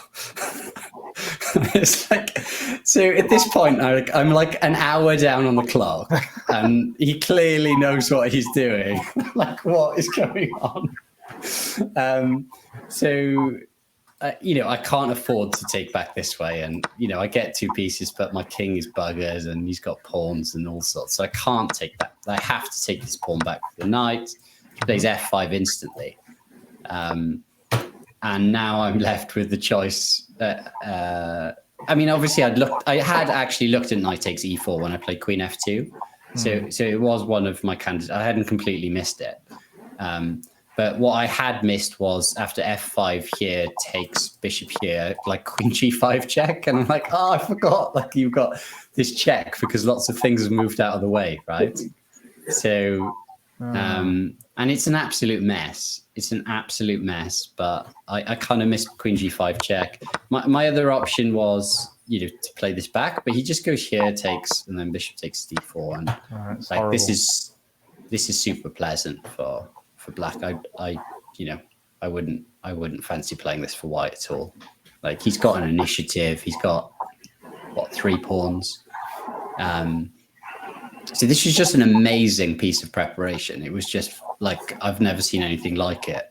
It's like, so at this point, I'm like an hour down on the clock, and he clearly knows what he's doing. Like, what is going on? I can't afford to take back this way, and I get two pieces, but my king is buggers, and he's got pawns and all sorts, so I can't take that. I have to take this pawn back with the knight. He plays f5 instantly, and now I'm left with the choice. Obviously I had actually looked at knight takes e4 when I played queen f2, so it was one of my candidates. I hadn't completely missed it. But what I had missed was after f5 here takes bishop here, like queen g5 check. And I'm like, oh, I forgot, like you've got this check because lots of things have moved out of the way, right? So, and it's an absolute mess. It's an absolute mess, but I kind of missed queen g5 check. My other option was, to play this back, but he just goes here, takes, and then bishop takes d4. And like horrible. This is super pleasant for black. I wouldn't fancy playing this for white at all. Like he's got an initiative. He's got 3 pawns. So this is just an amazing piece of preparation. It was just like I've never seen anything like it.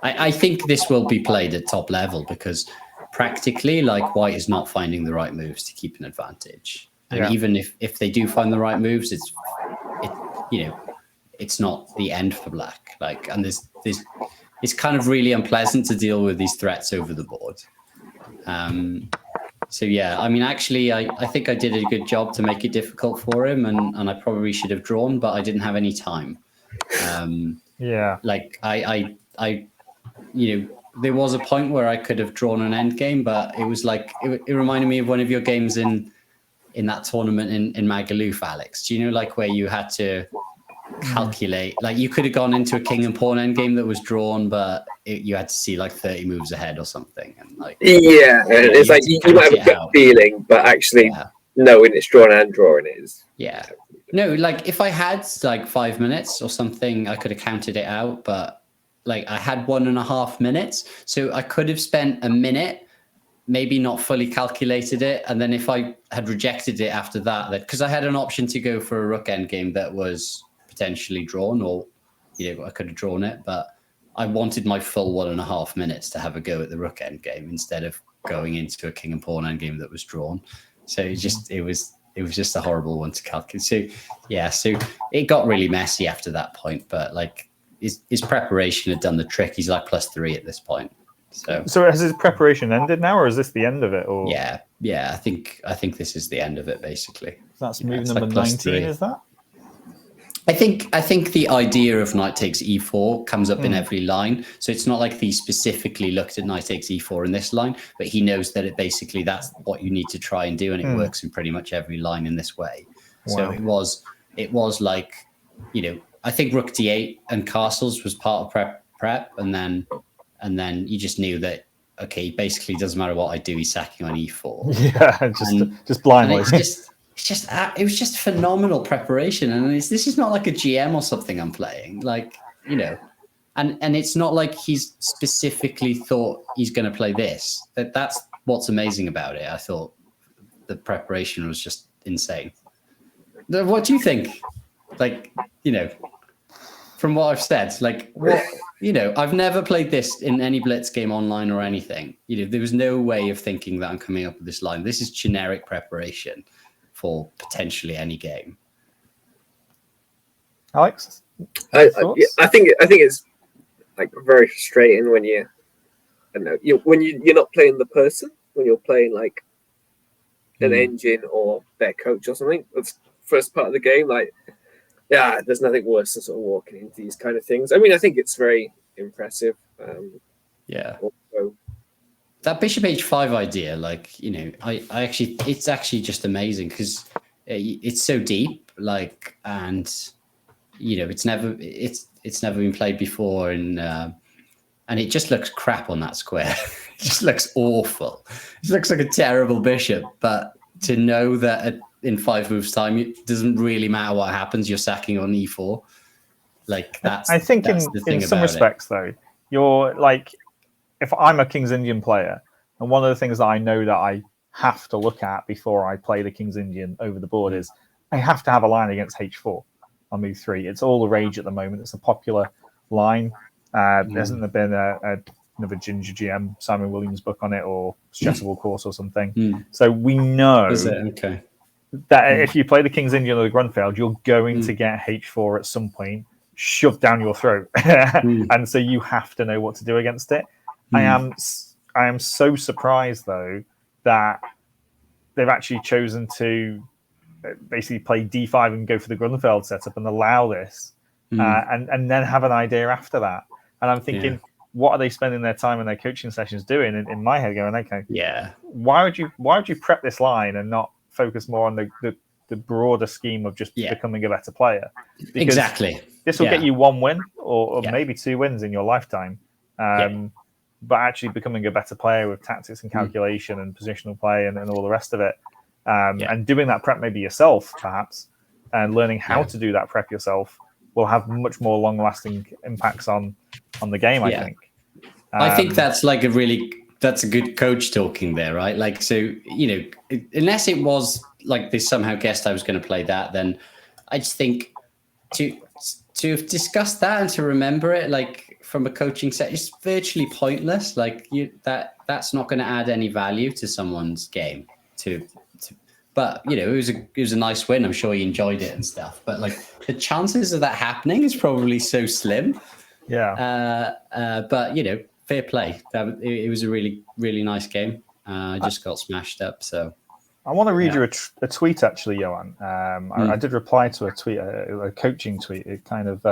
I think this will be played at top level because practically, like white is not finding the right moves to keep an advantage. And even if they do find the right moves, it's not the end for black. Like, and it's kind of really unpleasant to deal with these threats over the board. So yeah, actually, I think I did a good job to make it difficult for him, and I probably should have drawn, but I didn't have any time. Like I there was a point where I could have drawn an endgame, but it was like it reminded me of one of your games in that tournament in Magaluf, Alex. Do you know, like where you had to calculate, like you could have gone into a king and pawn endgame that was drawn, but you had to see like 30 moves ahead or something, and like it's like you might have a gut feeling, but actually knowing it's drawn and drawing is no, like if I had like 5 minutes or something, I could have counted it out, but like I had 1.5 minutes, so I could have spent a minute, maybe not fully calculated it, and then if I had rejected it after that because I had an option to go for a rook endgame that was potentially drawn, or I could have drawn it, but I wanted my full 1.5 minutes to have a go at the rook endgame instead of going into a king and pawn endgame that was drawn. So it was just a horrible one to calculate. So it got really messy after that point, but like his preparation had done the trick. He's like +3 at this point. So has his preparation ended now, or is this the end of it? Or I think this is the end of it basically. That's move number like 19, is that? I think the idea of knight takes e4 comes up in every line. So it's not like he specifically looked at knight takes e4 in this line, but he knows that that's what you need to try and do, and it works in pretty much every line in this way. So it was like, I think rook d8 and castles was part of prep, and then you just knew that, okay, basically doesn't matter what I do, he's sacking on e4. Yeah, just blindly. It was just phenomenal preparation, and this is not like a GM or something I'm playing, like, and it's not like he's specifically thought he's going to play this. That's what's amazing about it. I thought the preparation was just insane. What do you think? Like, from what I've said, like, what, I've never played this in any Blitz game online or anything. There was no way of thinking that I'm coming up with this line. This is generic preparation for potentially any game. Alex, I think it's like very frustrating when you're not playing the person, when you're playing like an engine or their coach or something. That's the first part of the game. Like, yeah, there's nothing worse than sort of walking into these kind of things. I mean, I think it's very impressive. Also, that bishop h5 idea, like, I actually, it's actually just amazing because it's so deep, like, and it's never been played before, and it just looks crap on that square. It just looks awful. It looks like a terrible bishop. But to know that in 5 moves time, it doesn't really matter what happens, you're sacking on e4. Like, I think in some respects, though, you're like, if I'm a King's Indian player, and one of the things that I know that I have to look at before I play the King's Indian over the board is I have to have a line against h4 on move 3. It's all the rage at the moment. It's a popular line. There hasn't been another Ginger GM Simon Williams book on it, or Stressable Course or something. So we know that if you play the King's Indian or the Grunfeld, you're going to get h4 at some point shoved down your throat. And so you have to know what to do against it. I am so surprised, though, that they've actually chosen to basically play d5 and go for the Grunfeld setup and allow this, and then have an idea after that. And I'm thinking, what are they spending their time in their coaching sessions doing? In my head, going, okay, why would you prep this line and not focus more on the broader scheme of just becoming a better player? Because exactly. This will get you 1 win or maybe 2 wins in your lifetime. But actually becoming a better player with tactics and calculation and positional play and all the rest of it. And doing that prep maybe yourself, perhaps, and learning how to do that prep yourself will have much more long-lasting impacts on the game, I think. I think that's like that's a good coach talking there, right? Like, so, unless it was like they somehow guessed I was going to play that, then I just think to have discussed that and to remember it, like, from a coaching set, it's virtually pointless. Like, that's not going to add any value to someone's game. But it was a nice win. I'm sure he enjoyed it and stuff. But like, the chances of that happening is probably so slim. Yeah. But fair play. It was a really, really nice game. I just got smashed up. So I want to read you a tweet, actually, Johan. I did reply to a tweet, a coaching tweet. It kind of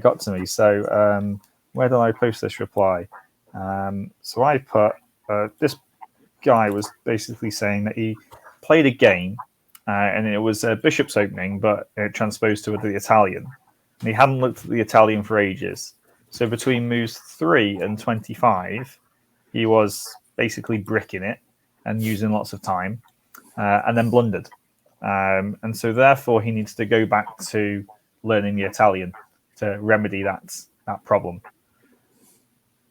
got to me. So where did I post this reply? So I put, this guy was basically saying that he played a game, and it was a Bishop's opening, but it transposed to the Italian. And he hadn't looked at the Italian for ages. So between moves 3 and 25, he was basically bricking it and using lots of time, and then blundered. And so therefore he needs to go back to learning the Italian to remedy that problem.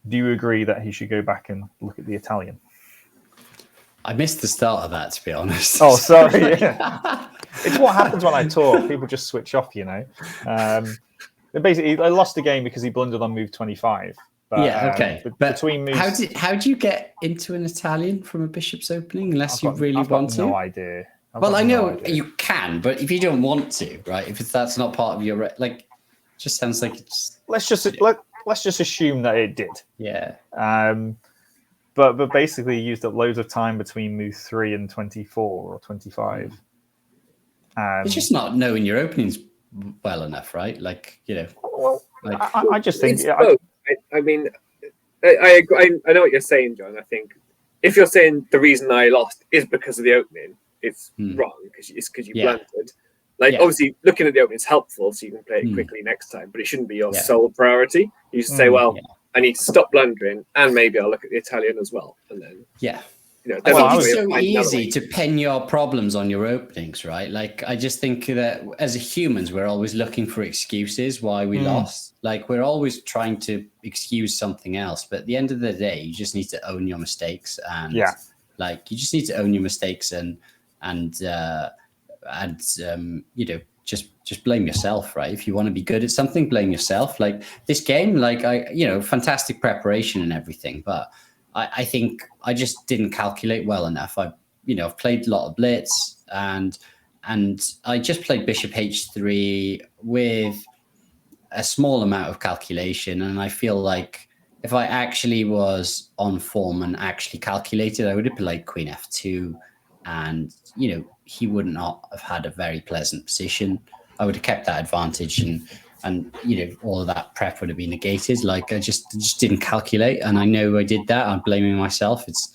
Do you agree that he should go back and look at the Italian? I missed the start of that, to be honest. Oh, sorry. It's what happens when I talk. People just switch off, Basically, I lost the game because he blundered on move 25. But, okay. But between moves, how do you get into an Italian from a Bishop's opening unless you really want to? No idea. Well, I know you can, but if you don't want to, right? If that's not part of your it just sounds like it's. Let's just assume that it did. Yeah. But basically, he used up loads of time between move 3 and 24 or 25. It's just not knowing your openings well enough, right? Like, Well, like I just think it's both. I mean, I know what you're saying, John. I think if you're saying the reason I lost is because of the opening, it's wrong because you blundered. Like, obviously, looking at the opening is helpful, so you can play it quickly next time, but it shouldn't be your sole priority. You should say, well, I need to stop blundering, and maybe I'll look at the Italian as well, and then it's so easy to pin your problems on your openings, right? Like, I just think that as humans, we're always looking for excuses why we lost. Like, we're always trying to excuse something else, but at the end of the day, you just need to own your mistakes, and like, you just need to own your mistakes and just blame yourself, right? If you want to be good at something, blame yourself. Like this game, like fantastic preparation and everything, but I think I just didn't calculate well enough. I've played a lot of blitz and I just played bishop h3 with a small amount of calculation, and I feel like if I actually was on form and actually calculated, I would have played queen f2, and he would not have had a very pleasant position. I would have kept that advantage, and all of that prep would have been negated. Like I just didn't calculate, and I know I did that. I'm blaming myself. It's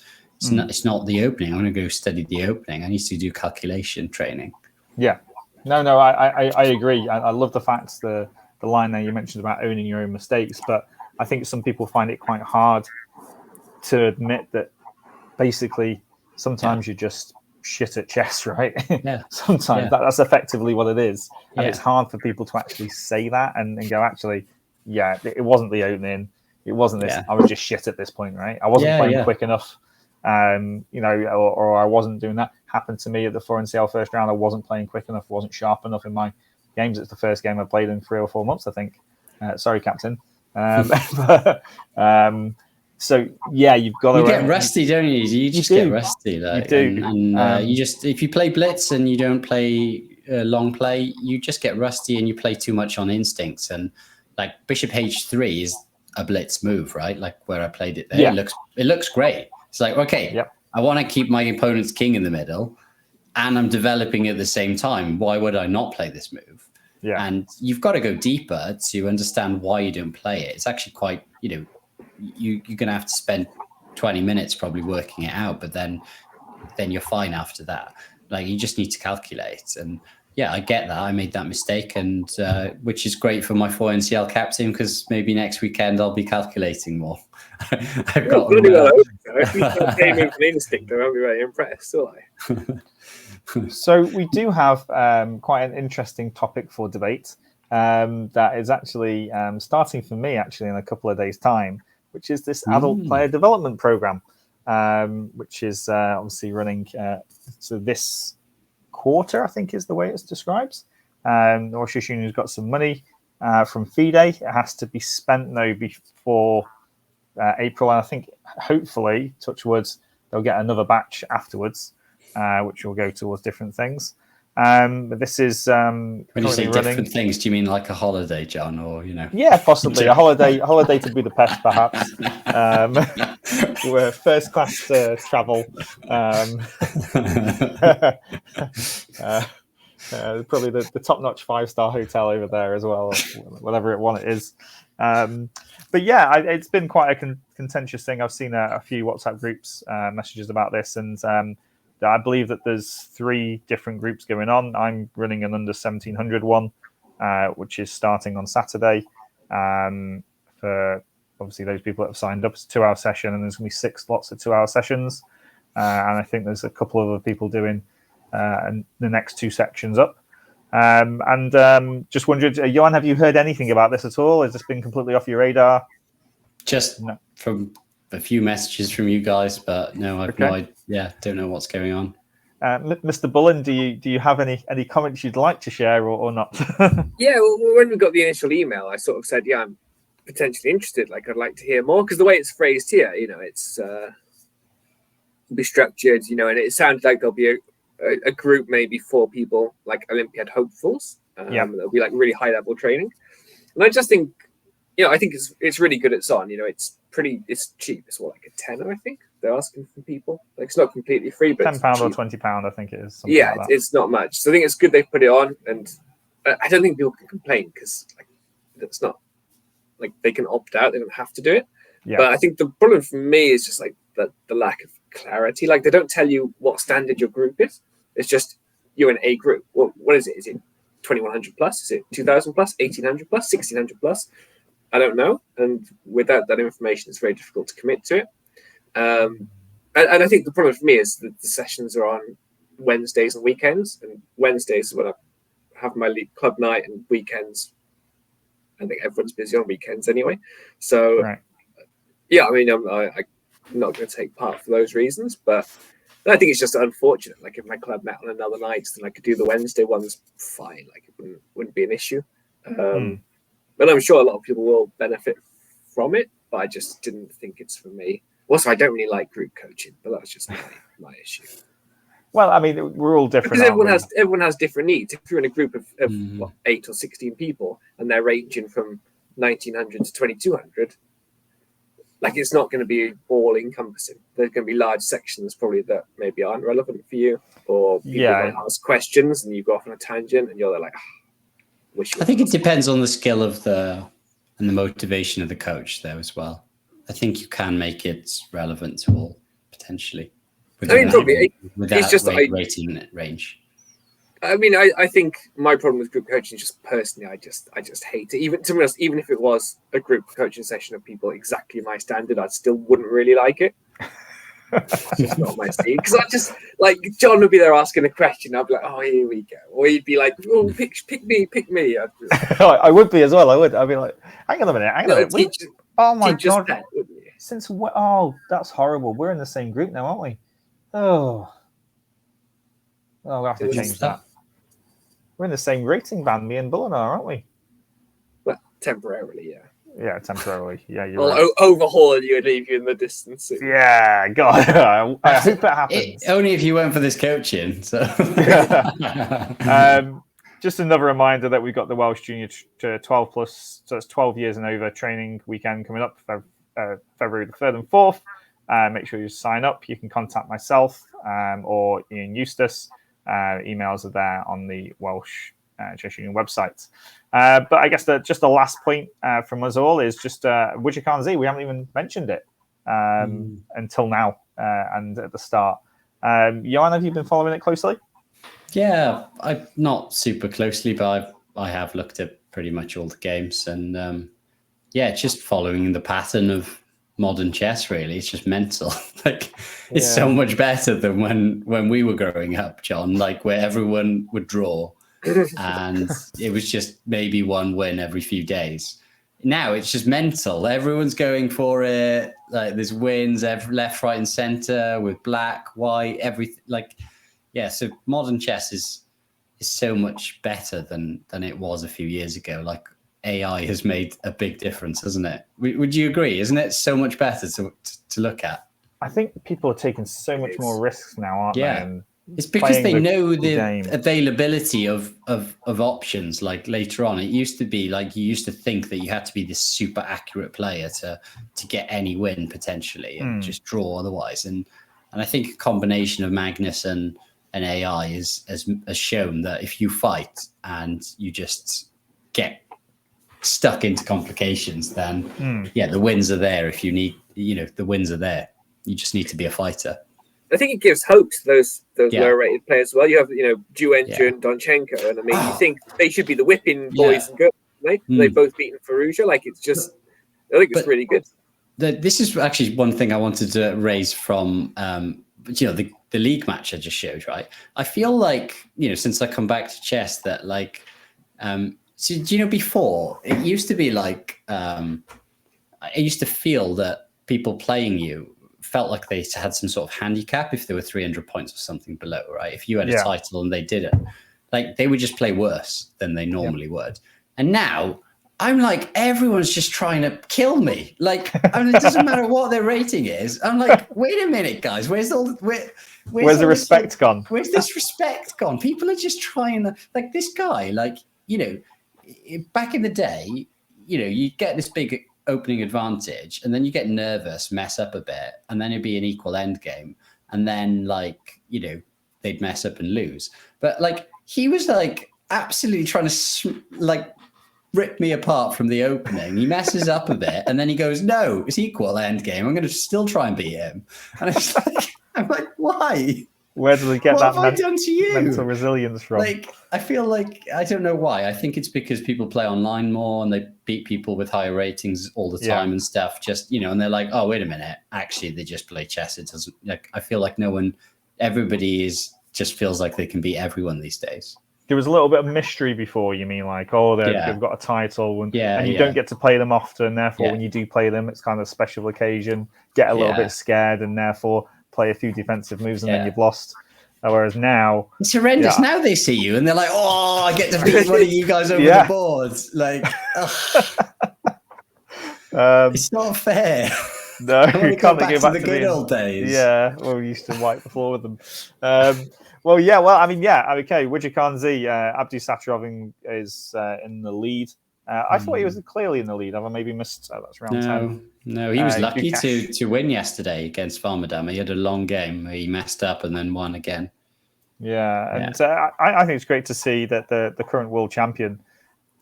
not the opening. I'm going to go study the opening. I need to do calculation training. Yeah, no, I agree. I love the fact the line there you mentioned about owning your own mistakes, but I think some people find it quite hard to admit that basically sometimes you just shit at chess, right? Sometimes that's effectively what it is, and it's hard for people to actually say that and go, actually, it wasn't the opening, it wasn't this. I was just shit at this point, right? I wasn't playing quick enough, or I wasn't doing that. Happened to me at the 4NCL first round. I wasn't playing quick enough, wasn't sharp enough in my games. It's the first game I played in 3 or 4 months, I think. Sorry, Captain. So you've got to get rusty, don't you? You just get rusty. Like, you do, and you just, if you play blitz and you don't play long play, you just get rusty and you play too much on instincts. And like bishop h3 is a blitz move, right? Like where I played it there, it looks great. It's like, okay, I want to keep my opponent's king in the middle, and I'm developing at the same time. Why would I not play this move? And you've got to go deeper to understand why you don't play it. It's actually quite, you're going to have to spend 20 minutes probably working it out, but then you're fine after that. Like, you just need to calculate. And I get that. I made that mistake, and which is great for my 4NCL captain, because maybe next weekend I'll be calculating more. I've got if you start game with an instinct, I won't be very impressed, will I? So we do have quite an interesting topic for debate that is actually starting for me actually in a couple of days' time, which is this adult player development program, which is obviously running so this quarter, I think is the way it's described. North Union's got some money from FIDE. It has to be spent though before April, and I think hopefully, touch words, they'll get another batch afterwards, which will go towards different things. But this is when you say different things, do you mean like a holiday, John, or possibly a holiday to Budapest, perhaps. We're first class travel. Probably the top notch 5-star hotel over there as well, whatever one it is. But it's been quite a contentious thing. I've seen a few WhatsApp groups messages about this, and I believe that there's 3 different groups going on. I'm running an under 1700 one, which is starting on Saturday. For obviously those people that have signed up, it's a 2-hour session, and there's going to be 6 slots of 2-hour sessions. And I think there's a couple of other people doing the next 2 sections up. Just wondered, Johan, have you heard anything about this at all? Has this been completely off your radar? Just from a few messages from you guys, but no, I've no idea. Don't know what's going on. Mr. Bullen, do you have any comments you'd like to share or not? Well, when we got the initial email, I sort of said, I'm potentially interested. Like, I'd like to hear more, because the way it's phrased here, it's be structured, and it sounds like there'll be a group, maybe 4 people, like Olympiad hopefuls. There'll be like really high level training, and I just think, I think it's really good. It's on, it's cheap. It's like a tenner, I think they're asking from people. Like, it's not completely free, but £10 or £20, I think it is. Like it's not much. So I think it's good they put it on, and I don't think people can complain because like, it's not like they can opt out; they don't have to do it. Yeah. But I think the problem for me is just like the lack of clarity. Like they don't tell you what standard your group is. It's just you're in a group. Well, what is it? Is it 2100 plus? Is it 2000 plus? 1800 plus? 1600 plus? I don't know. And without that information, it's very difficult to commit to it. And I think the problem for me is that the sessions are on Wednesdays and weekends. And Wednesdays is when I have my league club night, and weekends, I think everyone's busy on weekends anyway. So, Right. yeah, I mean, I'm not going to take part for those reasons, but I think it's just unfortunate. Like if my club met on another night, then I could do the Wednesday ones fine. Like it wouldn't be an issue. But I'm sure a lot of people will benefit from it, but I just didn't think it's for me. Also, I don't really like group coaching, but that's just my issue. Well, I mean, we're all different. Because everyone has different needs. If you're in a group of 8 or 16 people and they're ranging from 1900 to 2200, like it's not going to be all encompassing. There's going to be large sections probably that maybe aren't relevant for you, or people might ask questions and you go off on a tangent and you're like, I think it depends on the skill of and the motivation of the coach there as well. I think you can make it relevant to all potentially. I mean, probably it's just rating range. I mean, I think my problem with group coaching is just personally, I just hate it. Even to be honest, even if it was a group coaching session of people exactly my standard, I still wouldn't really like it. It's just not my speed. Because I just like John would be there asking a question. I'd be like, oh, here we go. Or he'd be like, oh, pick me. I would be as well. I'd be like, hang on a minute. Oh my god! Pet, Since oh, that's horrible. We're in the same group now, aren't we? Oh, we'll have to change that. We're in the same rating band, me and Bullen are, aren't we? Well, temporarily, yeah. Yeah, temporarily. Yeah, you're right. Right. Overhaul you and leave you in the distance. Yeah, God. I hope it happens. Only if you went for this coaching. So. Just another reminder that we've got the Welsh Junior to 12 plus, so it's 12 years and over training weekend coming up February the 3rd and 4th. Make sure you sign up. You can contact myself or Ian Eustace. Emails are there on the Welsh Chess Union website. But I guess just the last point from us all is just Wujek Khan Z. We haven't even mentioned it until now and at the start. Johan, have you been following it closely? Yeah, I not super closely, but I have looked at pretty much all the games, and just following the pattern of modern chess. Really, it's just mental. It's so much better than when we were growing up, John. Like where everyone would draw, and it was just maybe one win every few days. Now it's just mental. Everyone's going for it. Like there's wins left, right, and center with black, white, everything. So modern chess is so much better than it was a few years ago. Like AI has made a big difference, hasn't it? Would you agree? Isn't it so much better to look at? I think people are taking so much more risks now, aren't they? And it's because they know the availability of options. Like later on, it used to be like you used to think that you had to be this super accurate player to get any win potentially and just draw otherwise. And I think a combination of Magnus and AI has shown that if you fight and you just get stuck into complications, then the wins are there. If you need, the wins are there. You just need to be a fighter. I think it gives hope to those lower rated players as well. You have, Juenja and Donchenko, and I mean, you think they should be the whipping boys and girls, right? They've both beaten Firouzja. Like it's just, I think it's really good. This is actually one thing I wanted to raise from, the league match I just showed, right? I feel like, since I come back to chess that before it used to be like, I used to feel that people playing you felt like they had some sort of handicap if they were 300 points or something below, right? If you had a title and they didn't, like they would just play worse than they normally would. And now I'm like, everyone's just trying to kill me. Like, it doesn't matter what their rating is. I'm like, wait a minute, guys. Where's the respect gone? Where's this respect gone? People are just trying to, like this guy, back in the day, you get this big opening advantage and then you get nervous, mess up a bit, and then it'd be an equal end game. And then they'd mess up and lose. But he was absolutely trying to rip me apart from the opening. He messes up a bit, and then he goes, "No, it's equal end game. I'm going to still try and beat him." And it's like, I'm like, why? Where does he get What that have I done to you? mental resilience from? Like, I feel like I don't know why. I think it's because people play online more and they beat people with higher ratings all the time and stuff. Just and they're like, "Oh, wait a minute. Actually, they just play chess. It doesn't I feel like everybody just feels like they can beat everyone these days." There was a little bit of mystery before. You mean like, they've got a title, and you don't get to play them often. Therefore, when you do play them, it's kind of a special occasion. Get a little bit scared, and therefore play a few defensive moves, and then you've lost. Whereas now it's horrendous. Now they see you, and they're like, "Oh, I get to beat one of you guys over the boards." Like, it's not fair. No, you can't go back to the good old days. Yeah, well, we used to wipe the floor with them. Okay. Wujir Khanzi, Abdi Saturov is in the lead. I thought he was clearly in the lead. Have I maybe missed? That's round 10. No, he was lucky to win yesterday against Farmadam. He had a long game. He messed up and then won again. Yeah, and I think it's great to see that the current world champion.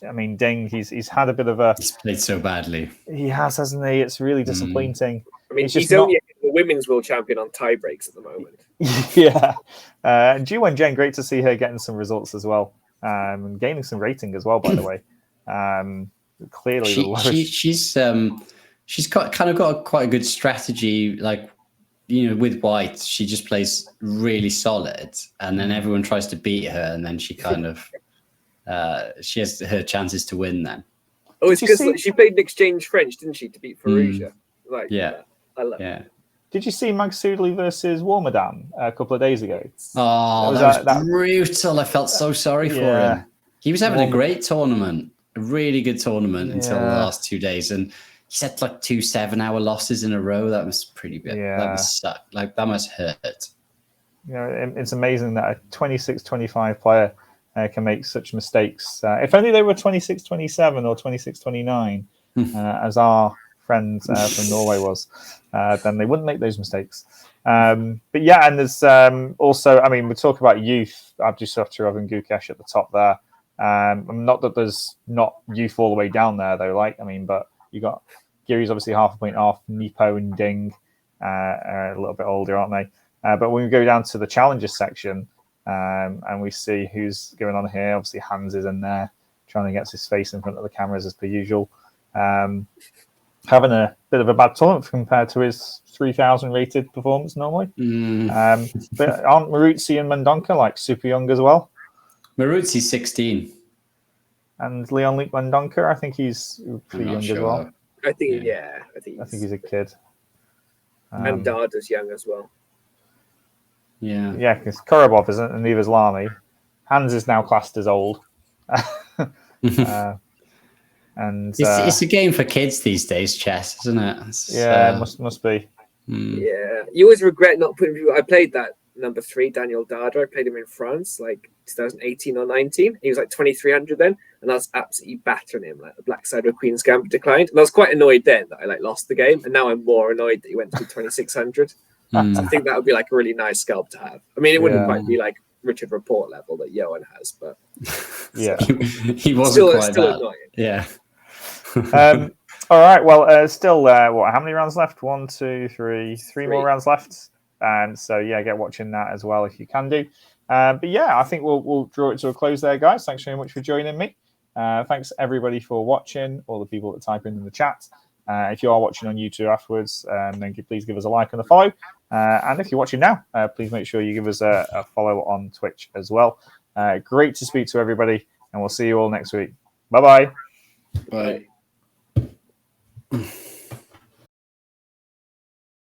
I mean, Ding, he's had a bit of a. He's played so badly. He has, hasn't he? It's really disappointing. I mean, he's only the women's world champion on tie breaks at the moment. Yeah. And Jiwen Zheng, great to see her getting some results as well. And gaining some rating as well, by the way. Clearly, she's got quite a good strategy. Like, with White, she just plays really solid, and then everyone tries to beat her, and then she kind of she has her chances to win. Then it's because she played in Exchange French, didn't she, to beat Farouja? I love it. Did you see Magsudli versus Warmadan a couple of days ago? Oh, that was brutal. I felt so sorry for him. He was having a great tournament, a really good tournament until the last 2 days. And he had like 2 7-hour losses in a row. That was pretty bad. Yeah. That must suck. Like, that must hurt. It's amazing that a 26-25 player can make such mistakes. If only they were 26-27 or 26-29, as our friend from Norway was, then they wouldn't make those mistakes. And there's also, I mean, we talk about youth, Abdi Saturov and Gukesh at the top there. Not that there's not youth all the way down there, though. But you got Giri's obviously half a point off, Nipo and Ding are a little bit older, aren't they? But when we go down to the challenges section, and we see who's going on here, obviously Hans is in there, trying to get his face in front of the cameras as per usual. Having a bit of a bad tournament compared to his 3,000 rated performance normally. But aren't Maruzzi and Mendonca super young as well? Maruzzi's 16. And Leon-Luc Mendonca, I think he's pretty young as well. I think he's a kid. And Dada's young as well. Yeah, because Korobov isn't, and neither's Lamy. Hans is now classed as old. And it's a game for kids these days, chess, isn't it? Must be. Yeah, you always regret not putting people. I played that number 3, Daniel Dada. I played him in France, 2018 or 19. He was 2,300 then, and I was absolutely battering him. The black side of Queen's Gambit declined, and I was quite annoyed then that I lost the game, and now I'm more annoyed that he went to be 2,600. So I think that would be a really nice scalp to have. I mean, it wouldn't quite be Richard Report level that Johan has, but he wasn't quite still that. Annoying. Yeah. All right. Well, still, how many rounds left? 1, 2, 3, 3 more rounds left. So get watching that as well if you can do. I think we'll draw it to a close there, guys. Thanks very much for joining me. Thanks everybody for watching. All the people that type in the chat. If you are watching on YouTube afterwards, then please give us a like and a follow. And if you're watching now, please make sure you give us a follow on Twitch as well. Great to speak to everybody, and we'll see you all next week. Bye-bye. Bye.